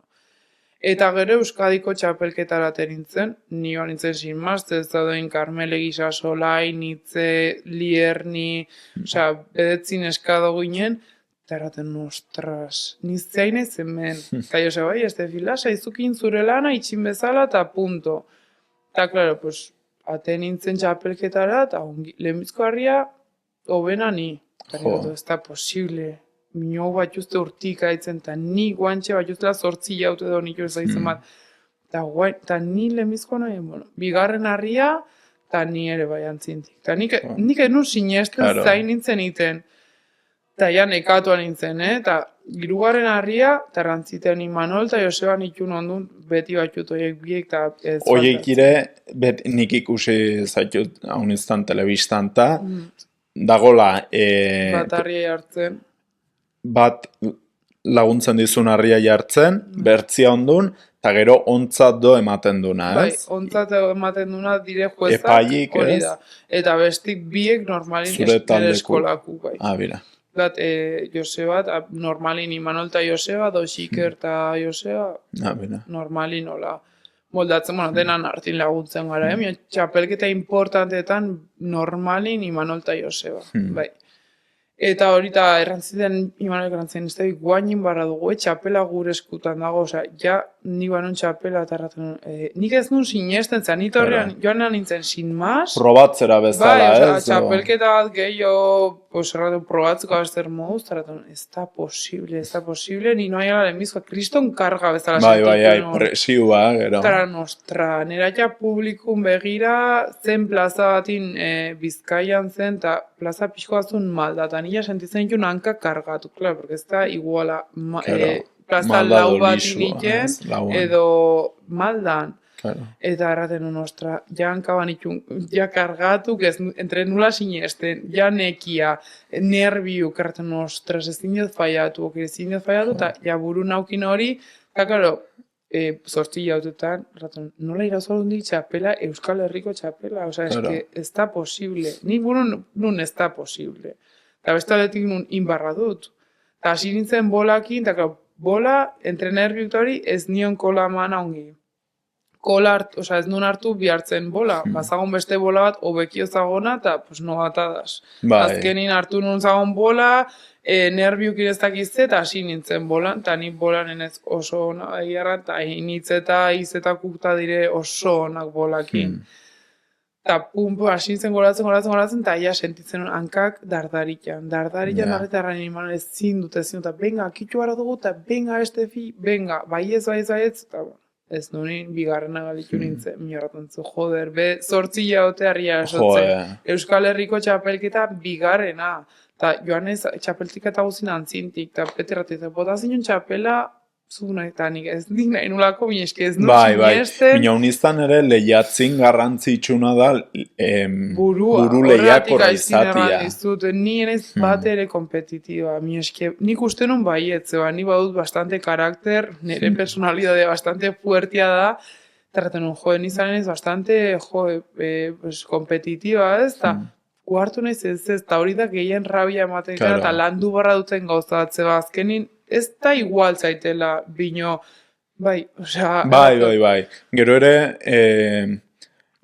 Eta gero Euskadiko txapelketara nintzen, ni joan nintzen sin más, ez dauden Karmele Gisasolai, Nitze, Lierni, osea, bedetzin eskado ginen, eta erraten, ostras, niztzein ez hemen. Eta jo bai, ez defila, saizukin zure lana, itxin bezala, eta punto. Eta, klaro, pues, ate nintzen txapelketara, eta lehenbizko harria, hobena ni. Eta, ez da posible. Minio batuzte urtik aitzen, eta ni guantxe batuztela 8 jaute edo nik ez aitzen bat. Eta ni lehenbizko nahi, bueno, bigarren harria, eta ni ere bai antzintik. Eta nik enun sinesten zain nintzen iten. Eta ja nekatuan nintzen, eta hirugarren harria, eta rantziten Imanol, eta Joseba nitun ondun beti batut oiek biek, eta ez
oiek ire, nik ikusi zaitut haun izan telebistan, eta dagola...
bat harria jartzen.
Bat laguntzen dizun harria jartzen, bertzia ondun, eta gero ontzat do ematen duna, ez?
Bai, ontzat ematen duna dire juezak,
Epaiik,
hori da. Eta bestik biek normalin nire eskolaku, bai.
Bira.
Bat, Joseba, normalin Imanol eta Joseba, Doxiker eta Joseba, normalin hola. Moldatzen, bueno, denan hartin laguntzen gara, txapelketa importanteetan normalin Imanol eta Joseba, bai. Eta horita errantziten, Imanolek errantziten, ez da guainin barra dugu, txapela gure eskutan dago, osea, ja, ni banon txapela eta erraten, nik ez nun sinesten, zan, nita horrean joan nintzen sin más.
Probatzera bezala,
bai,
ez?
Bai, txapelketa bat gehiago, pues, erraten, probatzeko abester moduz, eta erraten, ez da posible, ni noa jala lehenbizkoa, kriston karga bezala
bai, presiua, gero.
Eta nostra, nera ja publikun begira, zen plaza batin Bizkaian zen, eta plaza pixkoa zuen malda, eta nila sentitzen ditun hanka kargatu, klar, porque ez da iguala plaza lau bat iniken, edo maldan.
Claro.
Eta erraten nostra, ja hankaban itun, ja kargatu, ez entre nula sinesten, ja nekia, nerviu, erraten nostras, ez dinot faiatu, eta ja buru naukin hori, eta karo, 8 jautetan, nola irazu di txapela, Euskal Herriko txapela, osea, eske, ez da posible. Ni burun nun ez da posible. Eta beste aletik nun inbarra dut. Eta hasi nintzen bolakin, eta bola, entre nerviuk hori, ez nion kola eman ongi. Kola hartu, osea, ez nun hartu bihartzen bola. Bazagon beste bola bat, hobekio zagona, eta, pues, no batadas. Azkenin hartu nun zagon bola, nerviuk ireztak izte, eta hasi nintzen bolan, eta ni bolan enez oso ona egiarra, eta initz eta izetak ukta dire oso onak bolakin. Eta hasi nintzen goratzen, eta ja sentitzen hankak dardaritan arretarra niman ezin dut, eta benga, kitu gara dugu, eta benga, Estefi, benga, baiez, eta ez nunin bigarrena galitu nintzen, miarratan zu, joder, 8 jaute harria esotzen. Euskal Herriko txapelketa bigarrena. Eta joan ez txapelketa guzin antzintik, eta beti ratizak, bota zinen txapela, eta nik ez dik nahi nulako, bineski ez nuk sinesten.
Bina uniztan ere lehiatzin garrantzitsuna da buru lehiakor izatia.
Ni enez bat ere kompetitiba, nik uste nun baiet, zeba, ni badut bastante karakter, nire personalidade bastante fuertia da, eta erraten nun, joe, nizan enez bastante, kompetitiba, ez, eta uartu nahiz ez, eta hori da gehien rabia ematen gara, eta landu barra duten gauza bat, zeba, azkenin, ez da igual zaitela, bino, bai, osea...
Bai. Gero ere,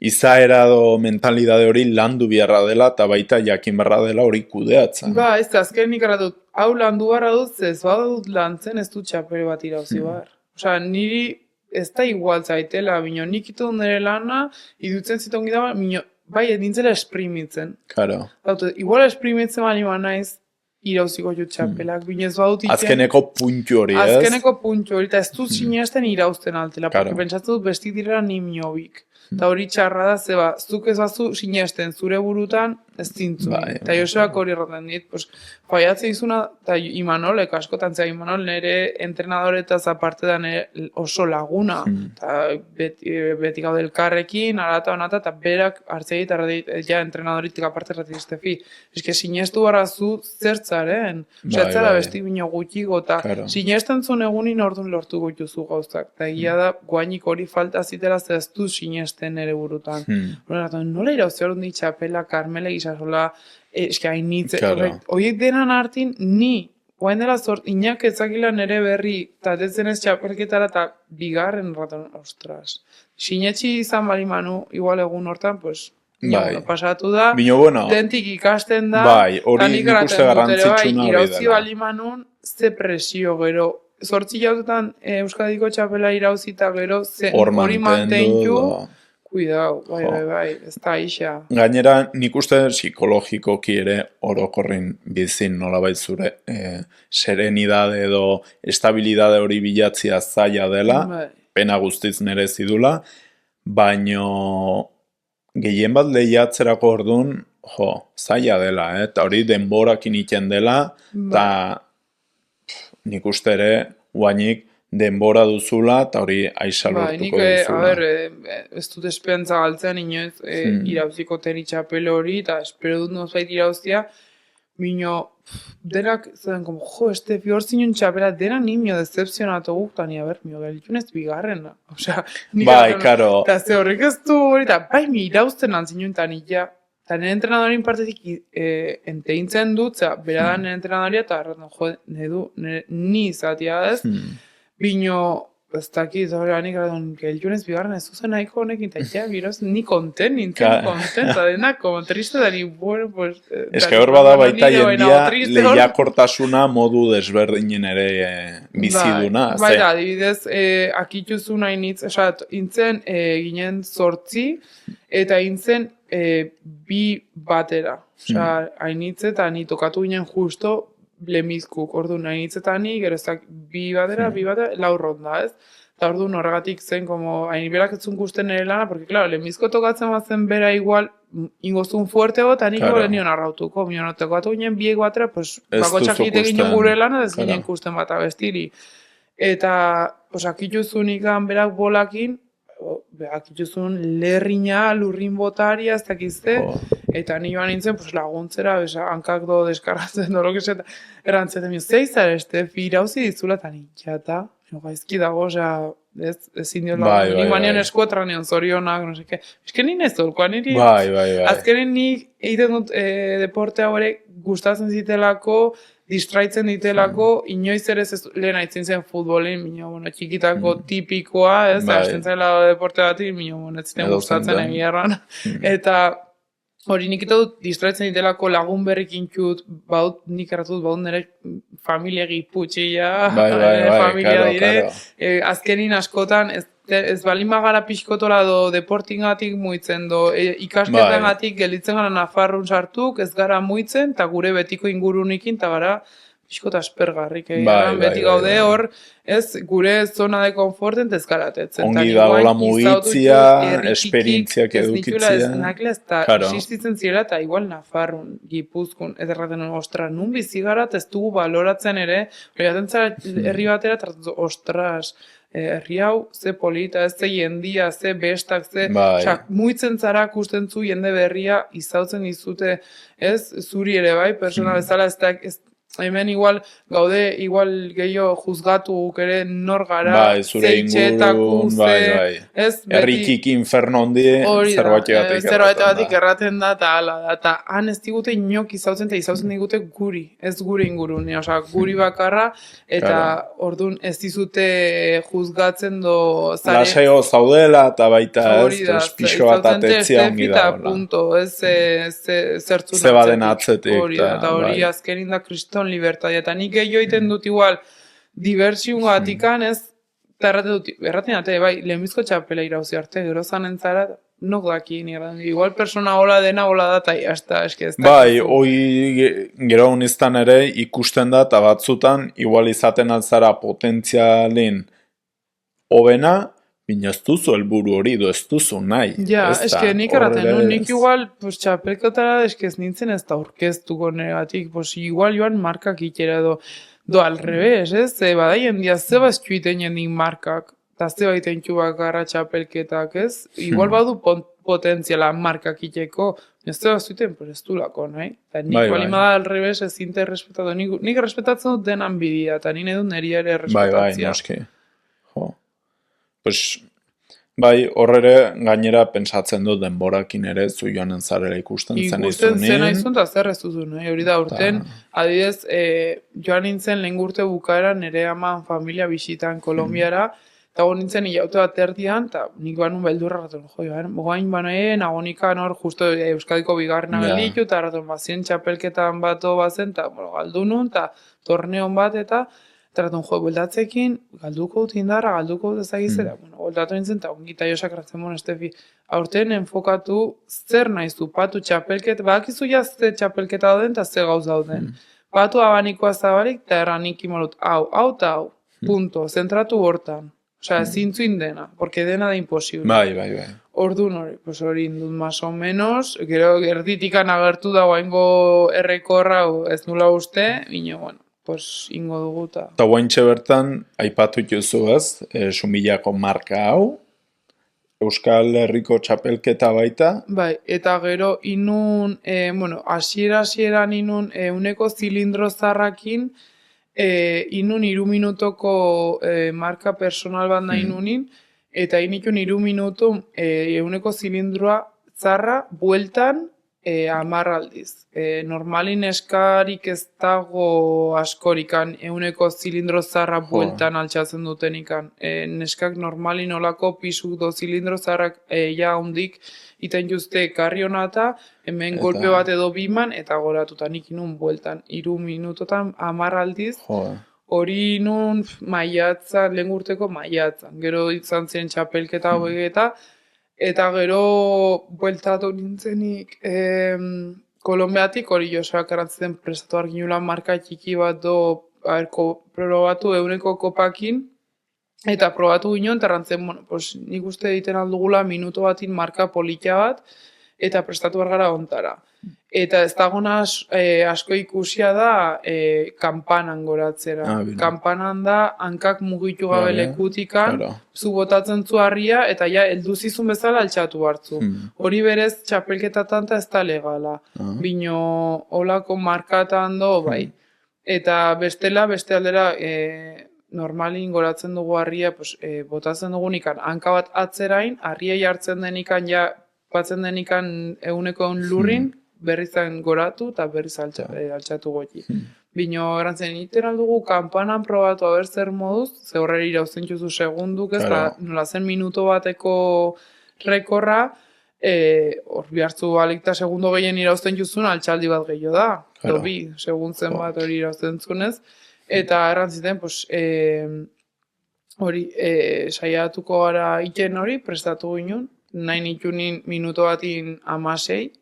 izaera do mentalidade hori landu biharra dela, eta baita jakin barra dela hori kudeatzen.
Ba, ez da, azkenik erratut, hau landu barra dut, ez badut lantzen ez du txapere bat irauzi bar. Osea, niri ez da igual zaitela, bino, nik ito nire lana, idutzen zitongi da, bino, bai, nintzela esprimitzen.
Claro.
Igual esprimitzen bali naiz, irauziko jut txapelak, binez badut iken...
Azkeneko puntu hori, ez?
Azkeneko puntu hori, eta ez dut sinesten irauzten altela, porque pentsatzen dut bestik direla ni miobik. Eta hori txarra da, zeba, zuk ez bazu sinesten zure burutan, ez zintzun. Eta Josebak hori erraten dit, faiatze izuna, eta Imanolek askotan, zera Imanol nire entrenadoretaz aparte da nire oso laguna, eta beti gaude elkarrekin, arata honata, eta berak hartzei eta ja entrenadoritik aparte erraten Estefi. Eske sinestu barra zu zertzaren, zertzara besti bino gutxiko, eta sinesten zuen egunin orduan lortu gutxuzu gauzak. Eta egia da, guainik hori falta zitela zehaztu sinesten ere burutan. Nola irauzio hori ditxapela, Karmele Gisasola, eske hainitze, horiek denan hartin, ni guain dela inak ezakila nere berri, eta detzen ez txapelketara, eta bigarren raton, ostras. Sinetxi izan bali manu, igual egun hortan, pues,
Bai.
pasatu da,
Bino, bueno,
dentik ikasten da,
bai, hori
eta nik
nik uste
eraten dut ere bai,
garrantzitsuna hori
irauzi
dela.
bali manun, ze presio gero, 8 jautetan Euskadiko txapela irauzi eta gero
Hor
hori
mantendu,
mantentu, cuidao, bai, ez da isa.
Gainera, nik uste psikologikoki ere orokorrin bizin nolabait zure serenidade edo estabilidade hori bilatzia zaila dela,
Bai.
pena guztiz merezi dula, baino gehien bat lehiatzerako orduan, zaila dela, eta hori denborakin iten dela, eta nik uste ere, guainik, denbora duzula, eta hori aixa lortuko duzula.
Ez dut esperantza galtzen, inoez, irauziko teni txapel hori, eta espero dut nozbait irauztia, mino, denak, zaten, como, este fior zinun txapela, dena nimio decepzionatu guktan, mio, gelitunez bigarrena. Osea,
bai, karo.
Eta ze horrek ez du hori, eta bai, mi irauzten antzinun, eta nila, eta nire entrenadorin partetik enteintzen dut, bera da nire entrenadoria, eta erraten, ni izatea ez, bino, ez dakit, horreganik, gelionez bigarren ez zuzen nahiko honekin, eta biroz, ni konten, nintzen konten, eta denak, como triste, da ni, bueno, pues...
Ez que hor bada baita jendia lehiakortasuna modu desberdinen ere biziduna.
Bai, adibidez, akituzun hain hitz, esat, intzen ginen 8, eta intzen 2 batera. Osa, hain hitz eta ni tokatu ginen justo, lemizkuk, orduan hain hitzetan ni, gerozak 2 batera, 4 ronda, ez? Eta orduan horregatik zen, como, hain berak etzun gusten nire lana, porque, claro, lemizko tokatzen bazen bera igual, ingoztun fuerteo, eta nik gure nion arrautuko, mion tokatu ginen 2 batera, pues, bako txakite ginen gure lana, ez ginen kusten bat abestiri. Eta, pues, akituzun ikan berak bolakin, akituzun lerrina, lurrin botaria, ez dakizte, eta ni joan nintzen, pues, laguntzera, hankak do deskarratzen, do lo que sea, erantzeten, zeizar, firauzi dizula, eta nintzata, gaizki dago, osea, ezin dio lagun, nik manion eskuotra nion zorionak, no seke, eske nien ez dolkoa, niri, azkenen nik egiten dut deporte hauek gustatzen zitelako, distraitzen ditelako, inoiz ere ez lehen aitzin zen futbolin, bueno, txikitako tipikoa, ez, hasten zaila deporte batik, bueno, ez ziten gustatzen egierran, eta hori nik dut distraitzen ditelako lagun berrik intxut, nik erratut baut nire familia giputxia, familia dire, azkenin askotan, ez balin magara pixkotola do deportingatik muitzen do, ikasketangatik gelitzen gara Nafarrun sartuk, ez gara muitzen, eta gure betiko ingurunikin, eta gara pixkota aspergarrik, beti gaude hor, ez gure zona de konforten ez garatetzen.
Ongi dagoela mugitzia, esperientziak edukitzia.
Ez nakle, ez da, existitzen zirela, eta igual Nafarrun, Gipuzkun, ez erraten, ostra, nun bizi gara, ez dugu baloratzen ere, hori atentzara herri batera, ostras, herri hau, ze polita, ez ze jendia, ze bestak, ze, muitzen zara kusten zu jende berria, izautzen dizute, ez, zuri ere bai, persona bezala, ez hemen igual gaude, igual gehiago juzgatu ere nor gara, zeitxetaku,
errikik inferno hondi
zerbait erraten da, eta ala da, eta han ez digute inok izautzen, eta izautzen digute guri, ez gure ingurun, oza, guri bakarra, eta orduan ez dizute juzgatzen do zare.
Laseo zaudela, eta baita ez, pixo bat atetzia ongi da.
Zertzun
ze baden atzetik.
Eta hori azkenin da kriston libertatea, eta nik gehiago iten dut igual diversiun gatikan ez, eta erraten dut, bai, lehenbizko txapela irauzi arte, gero zanen zara, nok daki, igual persona hola dena hola da, eta jazta, eske ez da.
Bai, hoi gero honiztan ere ikusten da, eta batzutan, igual izaten altzara potentzialin hobena, bina ez duzu helburu hori, ez duzu nahi.
Ja, eske nik erraten, nik igual, pues, txapelkotara, eske ez nintzen ez da orkestuko negatik, pues, igual joan markak ikera do al revés, ez? Bada jendia, ze baztuiten jendik markak, eta ze baiten bakarra txapelketak, ez? Igual badu potentziala markak iteko, ez ze baztuiten, pues, ez du lako, nahi? Eta nik balimada al revés ez zinte respetatu, nik respetatzen dut denan bidia, eta nire dut niri ere respetatzia.
Bai, noski. Pues, Bai, horre gainera pentsatzen dut denborakin ere zu joanen zarela ikusten zen
Ikusten zena
izunin.
izun eta zer ez duzun, hori da urten, adibidez, joan nintzen lehen urte bukaera nire ama familia bisitan Kolombiara, eta hor nintzen hilaute bat erdian, eta nik banun beldurra raton, mogain banoen, agonikan hor, justo Euskadiko bigarrena gelditu, eta raton bazien txapelketan bato bazen, eta galdu nun, eta torneon bat, eta raton, bueltatzekin, galduko dut indarra, galduko dut ezagizera, bueltatu nintzen, eta ongita josak ratzen, Estefi, aurten enfokatu zer nahizu, patu txapelket, bakizu jazte txapelketa dauden, eta ze gauz dauden. Patu abanikoa zabalik, eta erranik imorut, hau, eta hau, punto, zentratu hortan. Osea, zintzuin dena, porque dena da imposible.
Bai.
Orduan hori indut más o menos, gero erditikan agertu da guaingo errekorra ez nula uste, bino, bueno, pues ingo duguta.
Eta guaintxe bertan, aipatu juzu ez, Sumillako marka hau, Euskal Herriko txapelketa baita.
Bai, eta gero inun, hasieran inun uneko zilindro zarrakin, inun 3 minutoko marka personal bat nahi nunin, eta inikun 3 minutu uneko zilindroa zarra bueltan 10 aldiz. Normalin eskarik ez dago askorikan uneko zilindro zarra bueltan altxatzen dutenikan. Neskak normalin olako pisu do zilindro zarrak ja hundik iten juzte karri honata, hemen golpe bat edo biman, eta goratuta nik inun bueltan 3 minutotan 10 aldiz. Hori nun maiatzan, lehen urteko maiatzan. Gero izan zen txapelketa hogeta, eta gero bueltatu nintzenik Kolombiatik, hori Josak erantzen prestatu arginulan marka txiki bat probatu euneko kopakin, eta probatu ginen, eta erantzen, nik uste egiten aldugula minuto batin marka polita bat, eta prestatu gara ontara. Eta ez dagona asko ikusia da kanpanan goratzera. Kanpanan da, hankak mugitu gabe lekutikan, zu botatzen zu harria, eta ja, elduzizun bezala altxatu hartzu. Hori berez, txapelketatan ez da legala. Bino, holako markatan do, bai. Eta bestela, beste aldera, normalin goratzen dugu harria, botatzen dugu nikan, hanka bat atzerain, harria jartzen denikan, ja, batzen denikan eguneko lurrin, berrizan goratu eta berriz altxatu goti. Bino, erantzen, iten aldugu kanpanan probatu haber zer moduz, ze horreri irauzen juzu segunduk, ez da, nola zen minuto bateko rekorra, hor bihartzu balikta segundo gehien irauzten juzun, altxaldi bat gehiago da. Dobi, seguntzen bat hori irauzten zunez. Eta errantziten, hori, saiatuko gara iten hori, prestatu ginen, nahi nitunin minuto batin 16,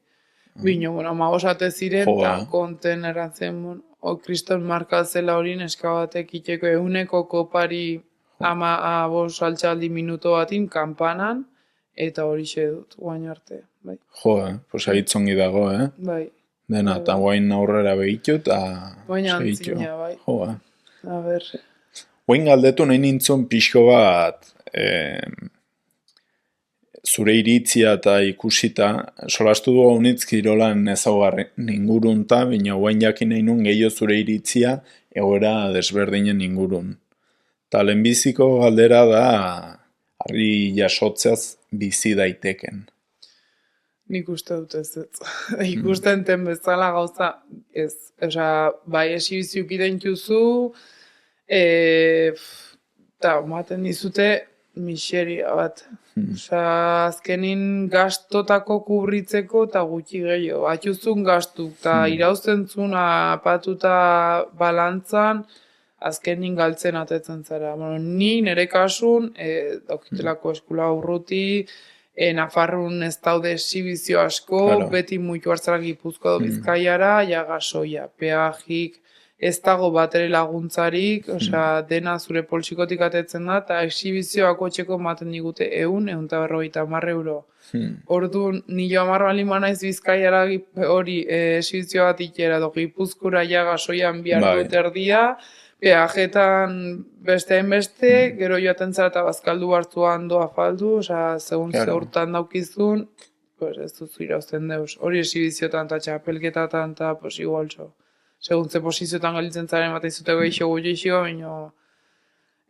bino, amagosate ziren, eta konten erantzen, kriston markatzela hori neska batek iteko eguneko kopari 15 altxaldi minuto batin kanpanan, eta hori dut, guain arte.
Pues ahitzongi dago,
Bai.
Dena, eta guain aurrera behitu, eta
guain antzina, bai. A ber.
Guain galdetu nahi nintzun pixko bat, zure iritzia eta ikusita, solastu du honitz kirolan ezaugarri ingurunta, bina guain jakin nahi nun gehiago zure iritzia egoera desberdinen ingurun. Ta lehenbiziko galdera da, harri jasotzeaz bizi daiteken.
Nik uste dut ez. Ikusten ten bezala gauza ez. Osa, bai esibiziuk iden juzu, eta maten dizute miseria bat. Osa, azkenin gastotako kubritzeko eta gutxi gehiago. Atxuzun gastu, eta irauzten zuen apatuta balantzan, azkenin galtzen atetzen zara. Ni nire kasun, daukitelako eskula urruti, Nafarrun ez daude esibizio asko, beti muitu hartzara Gipuzkoa do Bizkaiara, ja gasoia, peajik, ez dago batere laguntzarik, dena zure poltsikotik atetzen da, eta esibizioak otxeko maten digute 150 euro. Orduan, nilo 10 balima naiz Bizkaiara hori esibizio bat ikera, Gipuzkura ja gasoian bihar dut erdia, peajetan besteen beste, gero joaten zara eta bazkaldu hartzuan doa faldu, segun zeurtan daukizun, ez duzu irauzten deuz. Hori esibiziotan eta txapelketatan eta igualtxo. Segun ze posiziotan galitzen zaren bat izute gehiago gutxixo, baina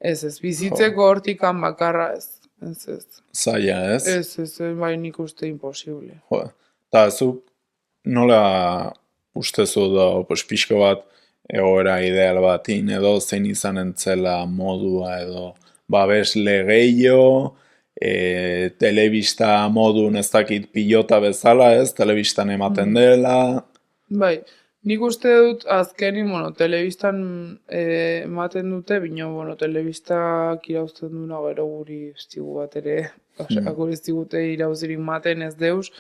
ez, bizitzeko hortikan bakarra ez.
Zaila, ez?
Bai nik uste imposible.
Jo, eta zuk nola ustezu da, pues, pixko bat egoera ideal batin edo zein izanen zela modua edo babesle gehiago, telebista modun ez dakit pilota bezala, ez? Telebistan ematen dela.
Bai, nik uste dut azkenin, telebistan ematen dute, bino, telebistak irauzten duna gero guri estigu bat ere, guri estigute irauzirik maten ez deus,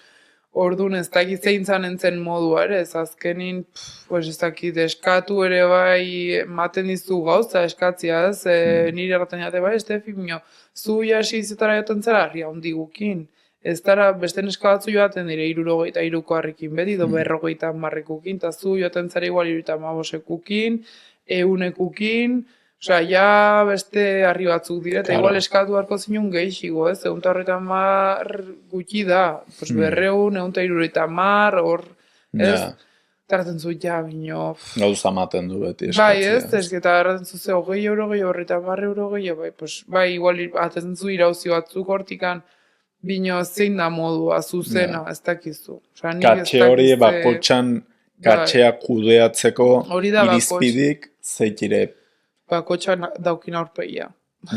orduan ez dakit zein zanen zen modua ere, ez azkenin, pues ez dakit eskatu ere bai ematen dizu gauza eskatzia, ez, nire erraten jate bai, Estefi, bino, zu jasi izetara joten zera, arria hondi gukin. Ez dara, beste neska batzu joaten dire 63ko harrikin beti, edo 50 eta zu joaten zara igual 75ekukin, 100ekukin, osea, ja beste harri batzuk dire, eta igual eskatu beharko zinun gehiago, ez? 150 gutxi da, pues 200, 150, hor, ez? Tarten zu, ja, bino...
Gauza maten du beti eskatzia.
Bai, ez, eta tarten zu, 20 euro gehiago, 30 euro gehiago, bai, pues, bai, igual, atezen zu irauzi batzuk hortikan, bino zein da modua, zuzena, ez dakizu.
Katxe hori bakotxan katxea kudeatzeko irizpidik zeikire.
Bakotxan daukin aurpegia.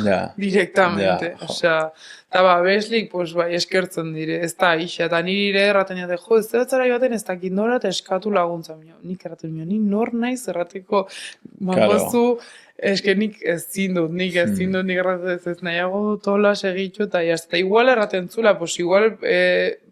Ja.
Directamente. Osea, eta babeslik, pues bai, eskertzen dire, ez da ixa, eta nire erraten jate, jo, ez da zara joaten ez dakit nora eta eskatu laguntza. Nik erraten nio, nik nor naiz errateko mangozu, eske nik ezin dut, nik erraten ez nahiago dut hola segitxu, eta jazta, igual erraten zula, pues igual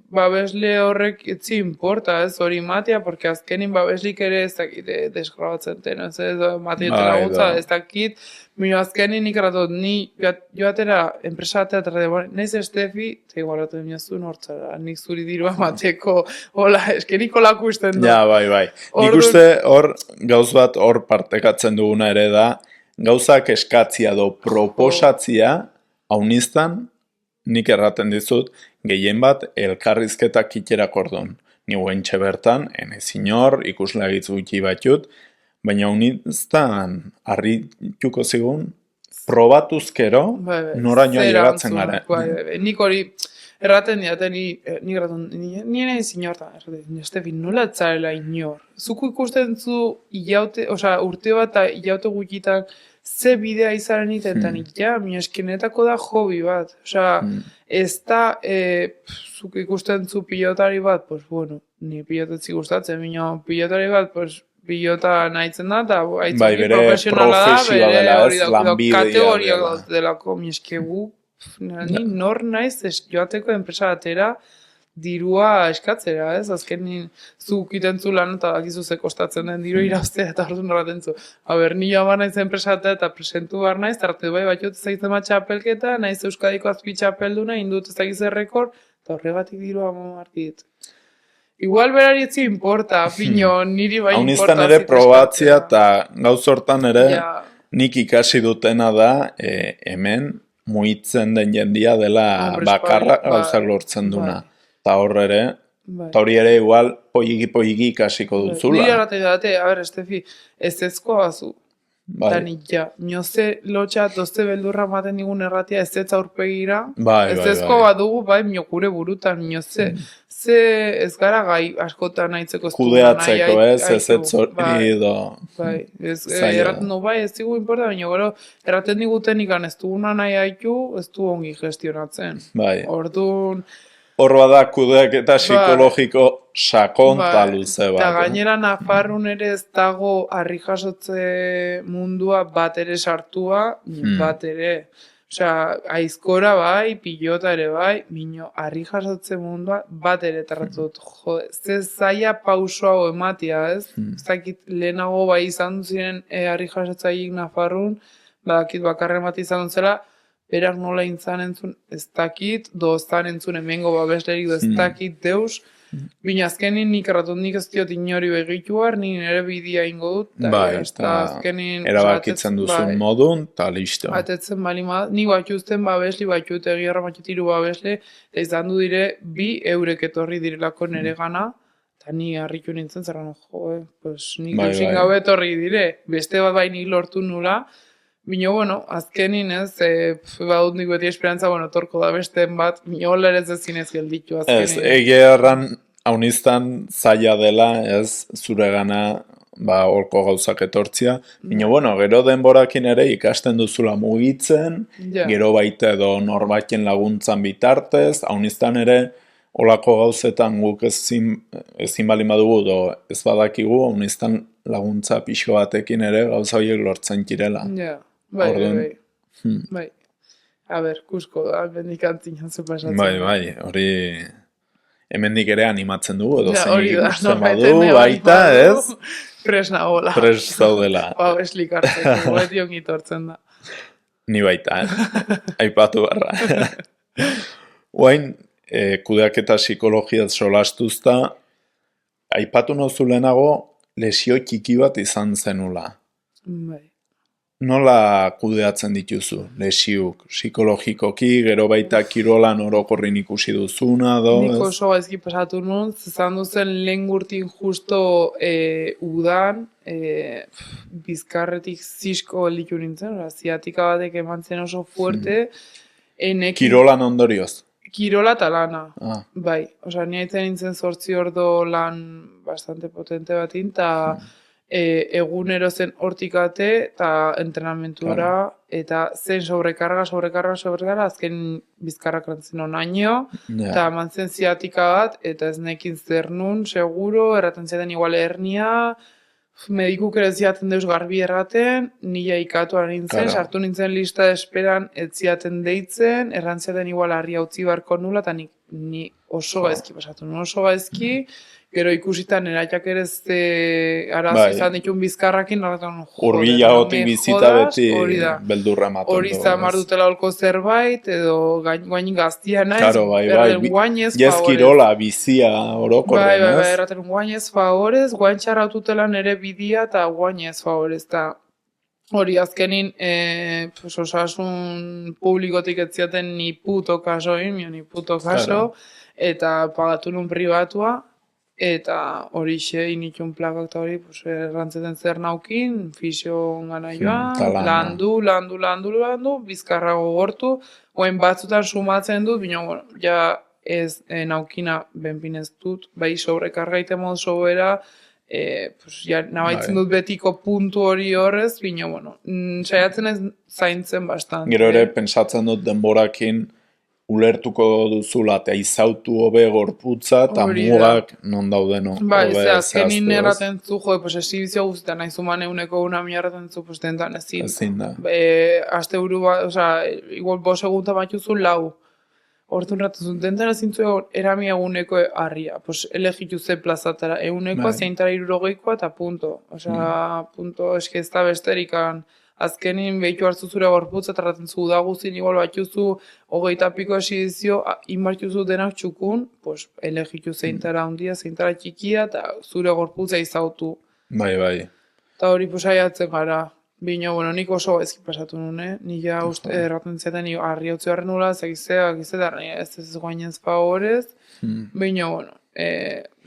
babesle horrek etzi importa, ez hori matia, porque azkenin babeslik ere ez dakit desgrabatzen ten, ez matioten laguntza, ez dakit, mino azkenin nik erratot, ni joatera enpresa batea, naiz Estefi, eta igual erraten minazun hortzara, nik zuri dirua mateko, hola, eskenik holako usten du.
Ja, bai. Nik uste hor, gauz bat hor partekatzen duguna ere da, gauzak eskatzia do proposatzia, hauniztan, nik erraten dizut, gehien bat elkarrizketak ikerak ordon. Ni guentxe bertan, enez inor, ikuslagitz gutxi batut, baina uniztan harrituko zigun, probatuzkero, noraino llegatzen gara.
Nik hori erraten diaten, nire ezin hortan, Estefi, nola etzarela inor? Zuku ikusten zu urte bat eta ilaute gutxitan, ze bidea izaren itentan, eskenetako da hobi bat. Osea, ez da, zuk ikusten zu pilotari bat, pues bueno, ni pilotetzi gustatzen, pilotari bat, pues pilota nahitzen da, eta aitzaki profesionala da, bere hori da, kategoria delako, mieskegu, ni nor naiz joateko enpresa batera, dirua eskatzera, ez? Azkenin zuk iten zu lan eta dakizu ze kostatzen den diru iraztea eta orduan horreten zu. Ni joan naiz enpresatea eta presentu behar naiz, arte bai batut ezagitzen bat txapelketa, naiz Euskadiko azpi txapelduna, indut ezagitzen rekord, eta horregatik dirua mamarkit. Igual berari etzi importa, pino, niri bai importa.
Haunistan ere probatzia eta gauz hortan ere nik ikasi dutena da hemen muitzen den jendia dela bakarra gauzak lortzen duna. Eta horre ere, eta hori ere igual poigi ikasiko dutzula.
Nire erraten dute, Estefi, ez ezkoa bazu. Eta nioze lotxa, dozte beldurra maten digun erratia, ez ez aurpegira. Ez ezkoa bat dugu, miokure burutan, nioze. Ez gara gai askotan nahitzeko
kudeatzeko, ez hori edo.
Erraten du, ez digu importa, baina gero, erraten diguten ikan ez duguna nahi haitu, ez du ongi gestionatzen. Orduan...
Horba da kudeak eta psikologiko sakon luze bat.
Eta gainera Nafarrun ere ez dago harri jasotze mundua bat ere sartua, bat ere. Osea, aizkora bai, pilota ere bai, mino harri jasotze mundua bat ere tarratut. Jode, ze zaila pauso hau ematia, ez? Ez dakit lehenago bai izan ziren harri jasotzaileek Nafarrun, badakit bakarren bat izan zela, berak nola intzan entzun, ez dakit, doztan entzun emengo babeslerik, ez dakit deus, bina azkenin nik erratut nik ez diot inori begituar, nik nire bidea ingo dut, eta azkenin...
Erabakitzen duzun modun, eta listo.
Batetzen bali nik batxuzten babesli, batxut egierra batxutiru babesle, eta izan du dire, 2 eurek etorri direlako nire gana, eta ni harritu nintzen zerran, pues nik duzin gabe etorri dire, beste bat bai nik lortu nula, Bino, bueno, azkenin ez, badut nik beti esperantza, bueno, torko da besteen bat, bino ere ez ezinez gelditu
Ez,
azkenin.
egia erran hauniztan zaila dela, ez, zure gana, horko gauzak etortzia. Bino, bueno, gero denborakin ere ikasten duzula mugitzen,
Ja.
gero baita edo norbaiten laguntzan bitartez, hauniztan ere, olako gauzetan guk ezin bali badugu, do ez badakigu, hauniztan laguntza pixko batekin ere gauza horiek lortzen kirela.
Ja, bai,
Orduan,
bai. A ber, kusko da, bendik antzina zu pasatzen.
Bai, hori hemendik ere animatzen dugu, edo
hori
zeinik
da,
ikusten
norbaitek
badu, baita, ez?
Pres nagola.
Pres zaudela.
Eslik hartzeko, beti ongi tortzen da.
Ni baita, aipatu barra. Oain, kudeaketa psikologia solastuzta, aipatu nozu lehenago, lesio txiki bat izan zenula.
Bai.
Nola kudeatzen dituzu, lesiuk, psikologikoki, gero baita kirolan orokorrin ikusi duzuna, do?
Nik oso gaizki pasatu nun, zezan duzen lehen gurtin justo udan, bizkarretik zisko gelditu nintzen, ziatika batek eman zen oso fuerte,
Kirolan ondorioz?
Kirola eta lana,
Ah.
bai. Osa, niaitzen nintzen 8 ordo lan bastante potente batin, eta egunero zen hortikate eta entrenamentura, eta zen sobrekarga, azken bizkarrak rantzen onaino, eta eman zen ziatika bat, eta ez nekin zer nun, seguro, erraten zaten igual hernia, medikuk ere ziaten deus garbi erraten, nila ikatu nintzen, sartu nintzen lista esperan, ez ziaten deitzen, errantziaten igual harria utzi barko nula, eta ni oso gaizki pasatu, oso gaizki, gero ikusitan eraiak ere arazo izan ditun bizkarrakin,
Urbilagotik bizita beti beldurra ematen.
Hori zamar dutela holko zerbait, edo guain gaztia naiz,
bai, jezkirola bizia orokorren, ez?
Bai, erraten guain ez favorez, guain txarratutela nere bidia eta guain ez favorez, eta hori azkenin, osasun publikotik ez ziaten ni puto kaso, eta pagatu nun pribatua, eta hori xe, initun plakak eta hori, errantzeten zer naukin, fision gana joan, landu, bizkarra gogortu, oen batzutan sumatzen dut, bina, bueno, ja ez naukina benpinez dut, bai sobrekarga ite modu sobera, ja nabaitzen dut betiko puntu hori horrez, bina, bueno, saiatzen ez zaintzen bastante.
Gero ere, pensatzen dut denborakin, ulertuko duzula eta izautu hobe gorputza eta mugak non daudeno.
Bai, azkenin erraten zu, esibizio guztietan nahi zuman euneko una miarraten zu, dentan ezin.
Ezin da.
Aste buru bat, igual 5 egunta batuzu 4. Hortun raten zu, dentan ezin zu erami eguneko harria. Elegitu ze plazatara eunekoa, zeintara 60 eta punto. Punto eski ez da besterikan. Azkenin behitu hartzu zure gorputza, eta raten zu udaguzin, igual batuzu 20 piko esizio, inbartuzu denak txukun, elegitu zeintara handia, zeintara txikia, eta zure gorputza izautu.
Bai.
Eta hori aiatzen gara. Bino, bueno, nik oso ezki pasatu nune, nik ja uste erraten zaten harri hotzi horren nula, zekizea, ez guainez favorez. Bino, bueno,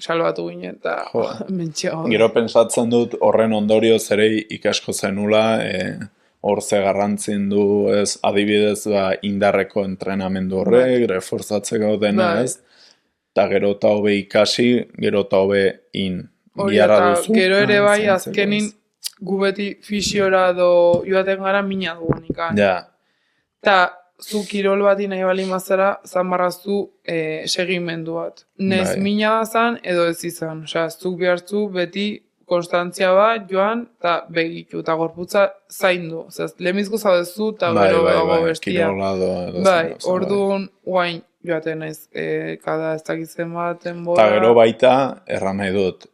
salbatu ginen eta mentxea.
Gero pensatzen dut horren ondorioz ere ikasko zenula, hor ze garrantzin du, ez, adibidez indarreko entrenamendu horrek, reforzatzeko dena, ez, eta gero eta hobe ikasi, gero eta hobe in.
Hori eta gero ere bai azkenin gu beti fisiora joaten gara mina dugun ikan.
Ja.
Eta zu kirol bati nahi bali mazara, zanbarraztu segimendu bat. Nez mina zan edo ez izan. Zuk behartzu beti konstantzia bat joan eta begitu eta gorputza zaindu. Lemizko zaudezu eta gero dago bestia. Bai, orduan guain joaten naiz. Kada ez dakitzen baten bora.
Eta gero baita, erran nahi dut,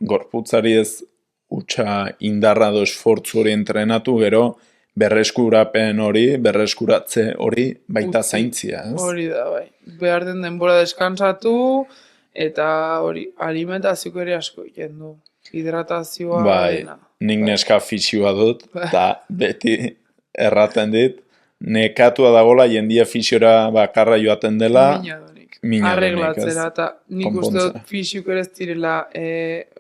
gorputzari ez utxa indarra do esfortzu hori entrenatu, gero berreskurapen hori, berreskuratze hori baita zaintzia, ez?
Hori da, bai. Behar den denbora deskansatu, eta hori, alimentazioa ere asko egiten du. Hidratazioa, dena.
Nik neska fisioa dut, eta beti erraten dit, nekatua dagola jendia fisiora bakarra joaten dela,
arreglatzera, eta nik uste dut fisiuk ere ez direla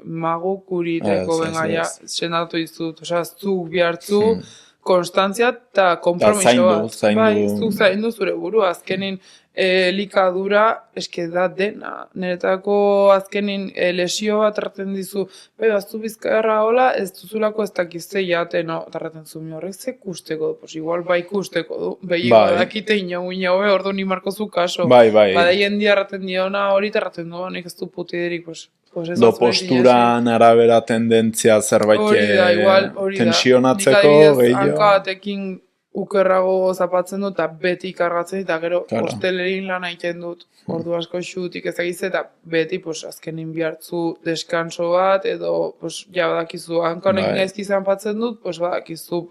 magu kuriteko bengaia sendatu izut. Zuk bihartzu, konstantzia eta kompromiso bat.
zaindu.
Bai, zuk zaindu zure buru, azkenin elikadura eske da dena. Niretako azkenin lesio bat erraten dizu, baztu bizkarra hola, ez duzulako ez dakizte jate, no, tarraten zu mi horrek ze kusteko du, pues igual bai kusteko du, behi badakite inau, ordu ni marko zu kaso.
Bai.
Bada jendia erraten diona hori, tarraten du, nik ez du putiderik, pues
do posturan arabera tendentzia zerbait tensionatzeko
gehiago. Hanka batekin ukerrago zapatzen dut, eta beti kargatzen dut, eta gero hostelerin lan egiten dut, ordu asko xutik ezagiz, eta beti azkenin bihartzu deskanso bat, edo ja badakizu, hankonek gaizki zanpatzen dut, badakizu,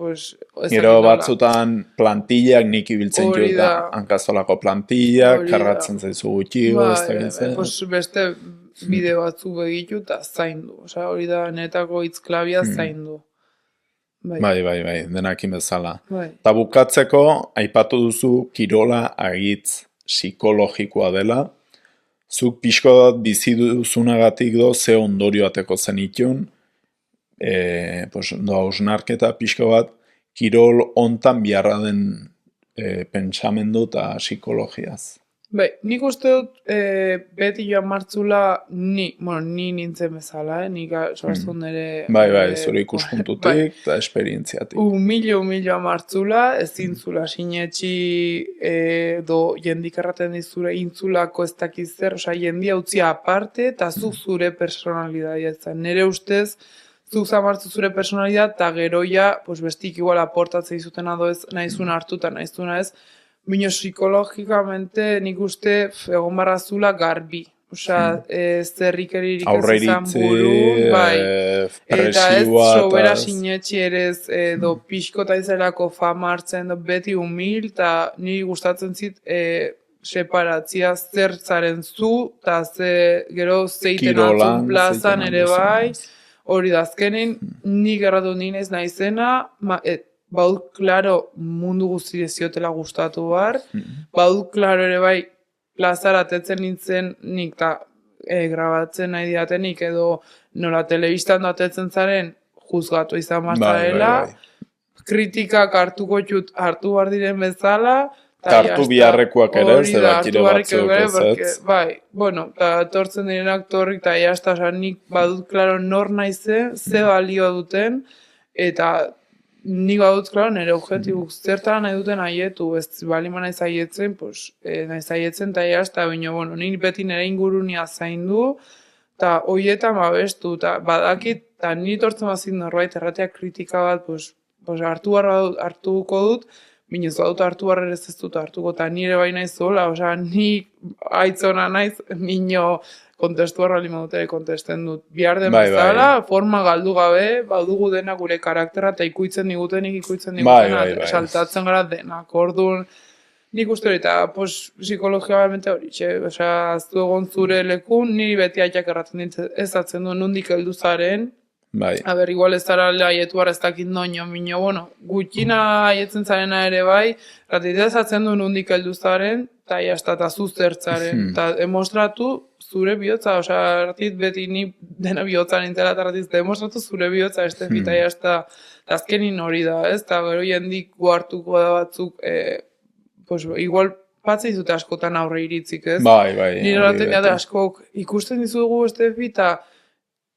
gero batzutan plantillak nik ibiltzen dut, hankazolako plantillak, kargatzen zaizu gutxigo,
beste bideo batzu begitu, eta zaindu, hori da netako hitzklabia zaindu.
Bai, denakin bezala. Eta bukatzeko, aipatu duzu kirola agitz psikologikoa dela. Zuk pixko bat bizi duzunagatik ze ondorio ateko zenitun. Hausnarketa pixko bat, kirol hontan biharra den pentsamendu eta psikologiaz.
Nik uste dut beti joan martzula ni nintzen bezala, nik sorazun ere...
zure ikuspuntutik eta esperientziatik.
Humilo martzula, ezin zula sinetxi do jendik erraten dizure intzulako ez dakizzer, jendia utzia aparte eta zure personalidadea zen. Nere ustez, zuk zamartzu zure personalidad eta geroia, bestik igual aportatzea izuten adoez nahizun hartu eta nahizuna ez, bino psikologikamente nik uste egon barrazula garbi. Zerrikeririk ez izan burun, eta ez sobera sinetxi erez do pixko eta izelako fama hartzen beti humil, eta niri gustatzen zit separatzia zer zaren zu, eta gero zeiten atzun plazan ere bai, hori da azkenin, nik erratu ninez naizena, baud, klaro, mundu guzti ziotela gustatu bar, baud, klaro ere bai, plazara atetzen nintzen nik eta grabatzen nahi diatenik edo nola telebistan atetzen zaren juzgatu izan martzarela, kritikak hartuko txut hartu behar diren bezala,
hartu biharrekoak ere, zerakire batzuk ez.
Eta etortzen diren aktorrik eta jazta, nik badut, klaro, nor naizen, ze balio duten, eta nik badut, klaro, nire objetibuk zertara nahi duten aietu, ez balima nahi zaietzen, nahi zaietzen, eta jazta, nik beti nire ingurunia zaindu, eta hoietan babestu, eta badakit, eta nire tortzen bazit norbait errateak kritika bat, hartuko dut, binez badut hartu barrer ez dut hartuko, eta nire bai naiz zola, nik aitzona naiz, mino kontestu harrali modutere kontesten dut. Bihar den bezala, forma galdu gabe, badugu dena gure karaktera, eta ikuitzen digutenik, saltatzen gara denak, orduan, nik uste hori, eta psikologiamente hori, aztu egon zure lekun, niri beti aitak erratzen dintzen ez atzen duen nondik heldu zaren, igual ez zara aietu ez dakit noño, gutxina aietzen zarena ere bai, ratitez atzen duen nondik heldu zaren, eta zuzertzaren, eta demostratu zure bihotza, ratit beti ni dena bihotza nintzela, eta ratiz demostratu zure bihotza, ez tefita jazta, azkenin hori da, ez, eta gero jendik guartuko da batzuk, igual patzei zute askotan aurre iritzik, ez? Nire raten da askok ikusten dizugu ez tefita,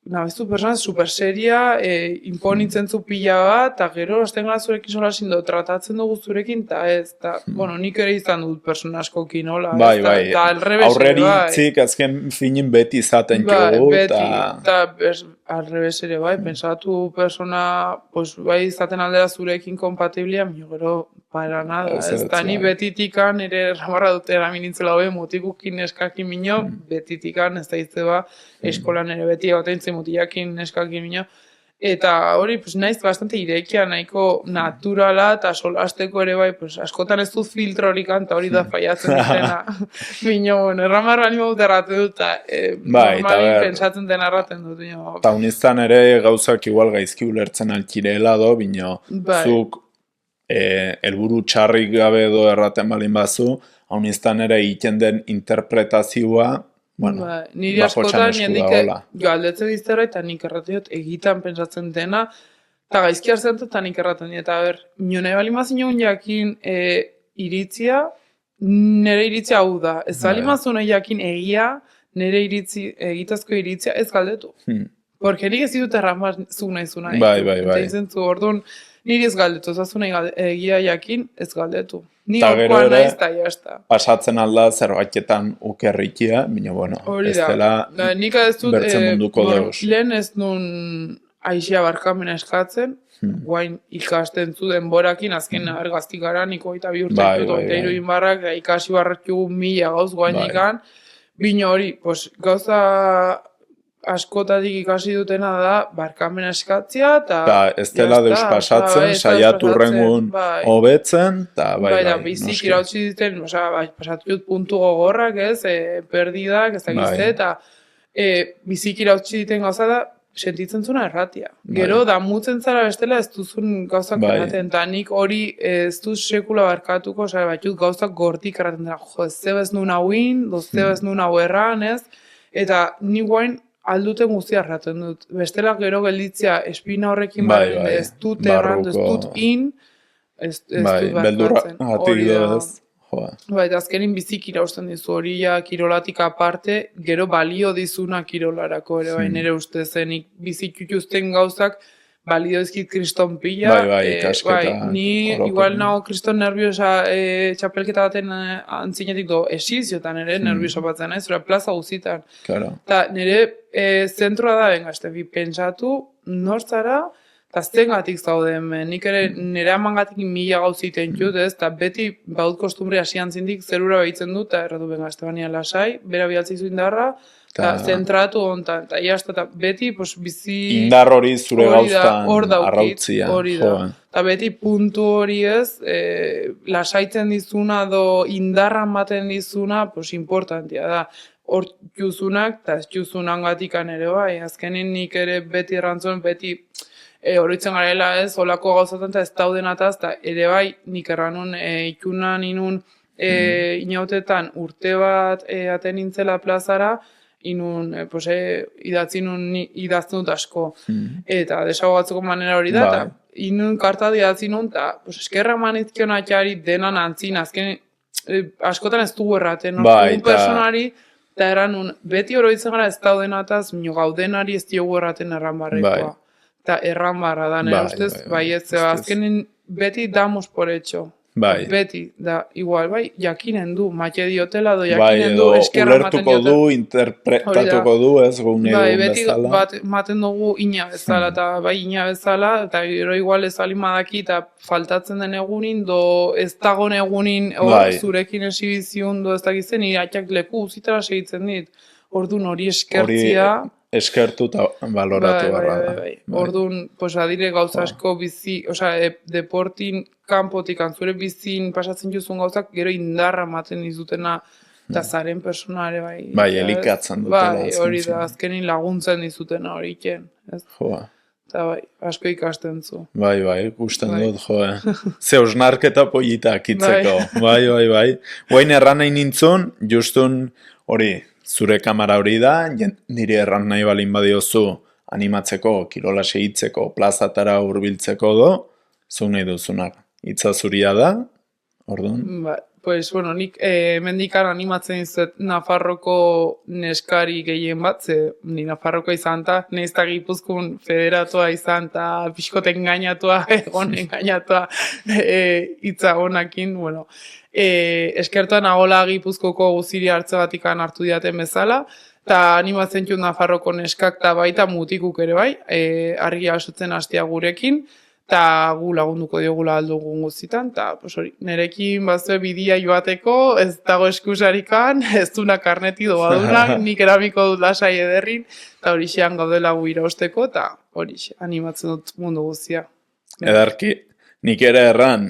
nabezu persona super seria, imponitzen zu pila bat, eta gero hasten gara zurekin sola zindo, tratatzen dugu zurekin, eta ez, nik ere izan dut persona askokin, hola, eta
aurreri hitzik azken finin beti izaten jogu,
eta alrebes ere bai, pensatu persona, bai izaten aldera zurekin kompatiblia, gero, para nada, ez da ni betitikan, ere ramarra dute eramintzela hobe, mutikukin eskakin mino, betitikan, ez da izte eskolan ere beti egoten mutilakin neskakin mino, eta hori, naiz bastante irekia, nahiko naturala, eta solasteko ere bai, askotan ez dut filtrorik eta hori da faiatzen dutena. Mino, erramarra nimo dut erraten dut, eta normalin pentsatzen den erraten dut.
Eta uniztan ere gauzak igual gaizki ulertzen alkirela do, bino, zuk helburu txarrik gabe edo erraten balin bazu, uniztan ere egiten den interpretazioa,
niri askotan jendik galdetzen diztera eta nik erratiot egitan pentsatzen dena, Eta gaizki hartzen dut, eta nik erraten dut, eta nahi bali mazin jakin iritzia, nire iritzia hau da. Ez bali mazun jakin egia, nire egitazko iritzia ez galdetu. Porque nik ez ditut erramar zuk nahi zuna.
Bai.
Eta izen zu, orduan, niri ez galdetu, ez egia jakin ez galdetu. Ni horkoan naiz eta jazta.
Pasatzen alda zerbaitetan ukerrikia, baina bueno, ez dela bertzen munduko deus.
Lehen ez nun aixia barkamena eskatzen, guain ikasten zu denborakin, azken gaztik gara, niko eta bi urte iruin barrak, ikasi barratxugu 1000 gauz guain ikan, bino hori, gauza askotatik ikasi dutena da barkamena eskatzia, eta
ez dela deus pasatzen, saiatu rengun hobetzen, eta
bai. Bizik irautzi duten, pasatu dut puntu gogorrak ez, perdidak, ez dakizte, eta bizik irautzi duten gauza da, sentitzen zuna erratia. Gero, damutzen zara bestela ez duzun gauzak erraten, eta nik hori ez duz sekula barkatuko, batut gauzak gortik erraten dira, ez zebez nun hauin, zebez nun hau erran, ez, eta nik guain alduten guztia erraten dut. Bestela gero gelditzea espina horrekin ez dut erran, ez dut ez dut barkatzen. Bai, eta azkenin bizik irausten dizu hori kirolatik aparte, gero balio dizuna kirolarako ere, nire uste zenik bizik jutuzten gauzak balio dizkit kriston pila. Ni igual nago kriston nerviosa txapelketa baten antzinetik esiziotan ere, nerviosa batzen naiz, plaza guzitan. Eta nire zentroa da, benga, pentsatu, nortzara, eta zengatik zaude hemen, nik ere nire amangatik 1000 gauziten jut, ez, eta beti baut kostumbre hasian zindik zerura behitzen dut, eta erratu benga, Estebania lasai, bera bialtzi zu indarra, eta zentratu ontan, eta jazta, eta beti bizi...
Indar hori zure gauztan arrautzia.
Hori da, eta beti puntu hori ez, lasaitzen dizuna do indarran baten dizuna, importantia da. Hor juzunak, eta ez juzunan gatikan ere bai, azkenin nik ere beti errantzuen, beti... Horoitzen garela ez, olako gauzatan eta ez daudenataz, eta ere bai, nik erranun ikunan inun inautetan urte bat aten nintzela plazara, inun idazten dut asko. Eta desagogatzeko manera hori da, eta inun karta idatzen nun, eta eskerra manizkion atxari denan antzin, azken askotan ez dugu erraten, un personari, eta erranun, beti horoitzen gara ez daudenataz, mino gaudenari ez diogu erraten erran barrekoa. Eta erran barra da, nire ustez, ez, azkenen beti damos por hecho. Beti, da, igual, jakinen du, maite diotela, jakinen du, eskerra maten diotela.
Ulertuko du, interpretatuko du, ez, gune egun bezala.
Beti maten dugu ina bezala, eta ina bezala, eta gero igual ez alimadaki, eta faltatzen den egunin, ez dagoen egunin, zurekin esibizion, ez dakizen, iratxak leku uzitara segitzen dit. Orduan hori eskertzia...
Eskertu eta baloratu barra da.
Orduan, adire gauza asko bizi, deportin kanpotik antzure bizin pasatzen juzun gauzak, gero indarra maten dizutena, eta zaren personare bai.
Bai, elikatzen dutela.
Hori da, azkenin laguntzen dizutena hori iken. Eta bai, asko ikasten zu.
Bai, ikusten dut, Ze osnarketa politak itzeko. Bai. Guain erran nahi nintzun, justun hori, zure kamara hori da, nire erran nahi balin badiozu animatzeko, kirola segitzeko, plazatara hurbiltzeko zuk nahi duzunak. Hitza zuria da, orduan?
Nik mendikan animatzen dizuet Nafarroko neskari gehien bat, ni Nafarroko izan eta nahizta Gipuzkoan federatua izan eta pixkoten engainatua, egon engainatua hitza honakin, eskertuan agola Gipuzkoko guziri hartze batikan hartu diaten bezala, eta animatzen jut Nafarroko neskak eta baita mutikuk ere bai, argia asotzen hastia gurekin, eta gu lagunduko diogula aldugun guztitan, eta nerekin bazue bidia joateko, ez dago eskusarikan, ez duna karneti doadunak, nik eramiko dut lasai ederrin, eta hori xean gaudela gu irausteko, eta hori animatzen dut mundu guztia.
Edarki, nik ere erran,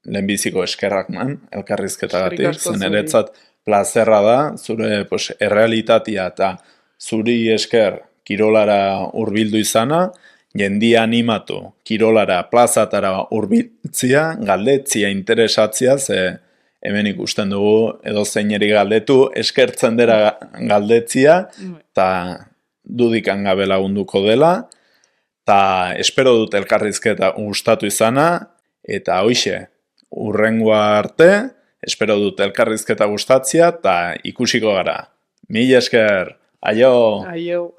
lehenbiziko eskerrak man, elkarrizketagatik, zen eretzat plazerra da, zure errealitatea eta zuri esker kirolara hurbildu izana, jendia animatu kirolara plazatara hurbiltzia, galdetzia, interesatzia, ze hemen ikusten dugu edo zeineri galdetu, eskertzen dira galdetzia, eta dudikan gabe lagunduko dela, Ta espero dut elkarrizketa gustatu izana, eta hoixe, hurrengoa arte, espero dut elkarrizketa gustatzea, eta ikusiko gara. Mila esker, aio!
Aio.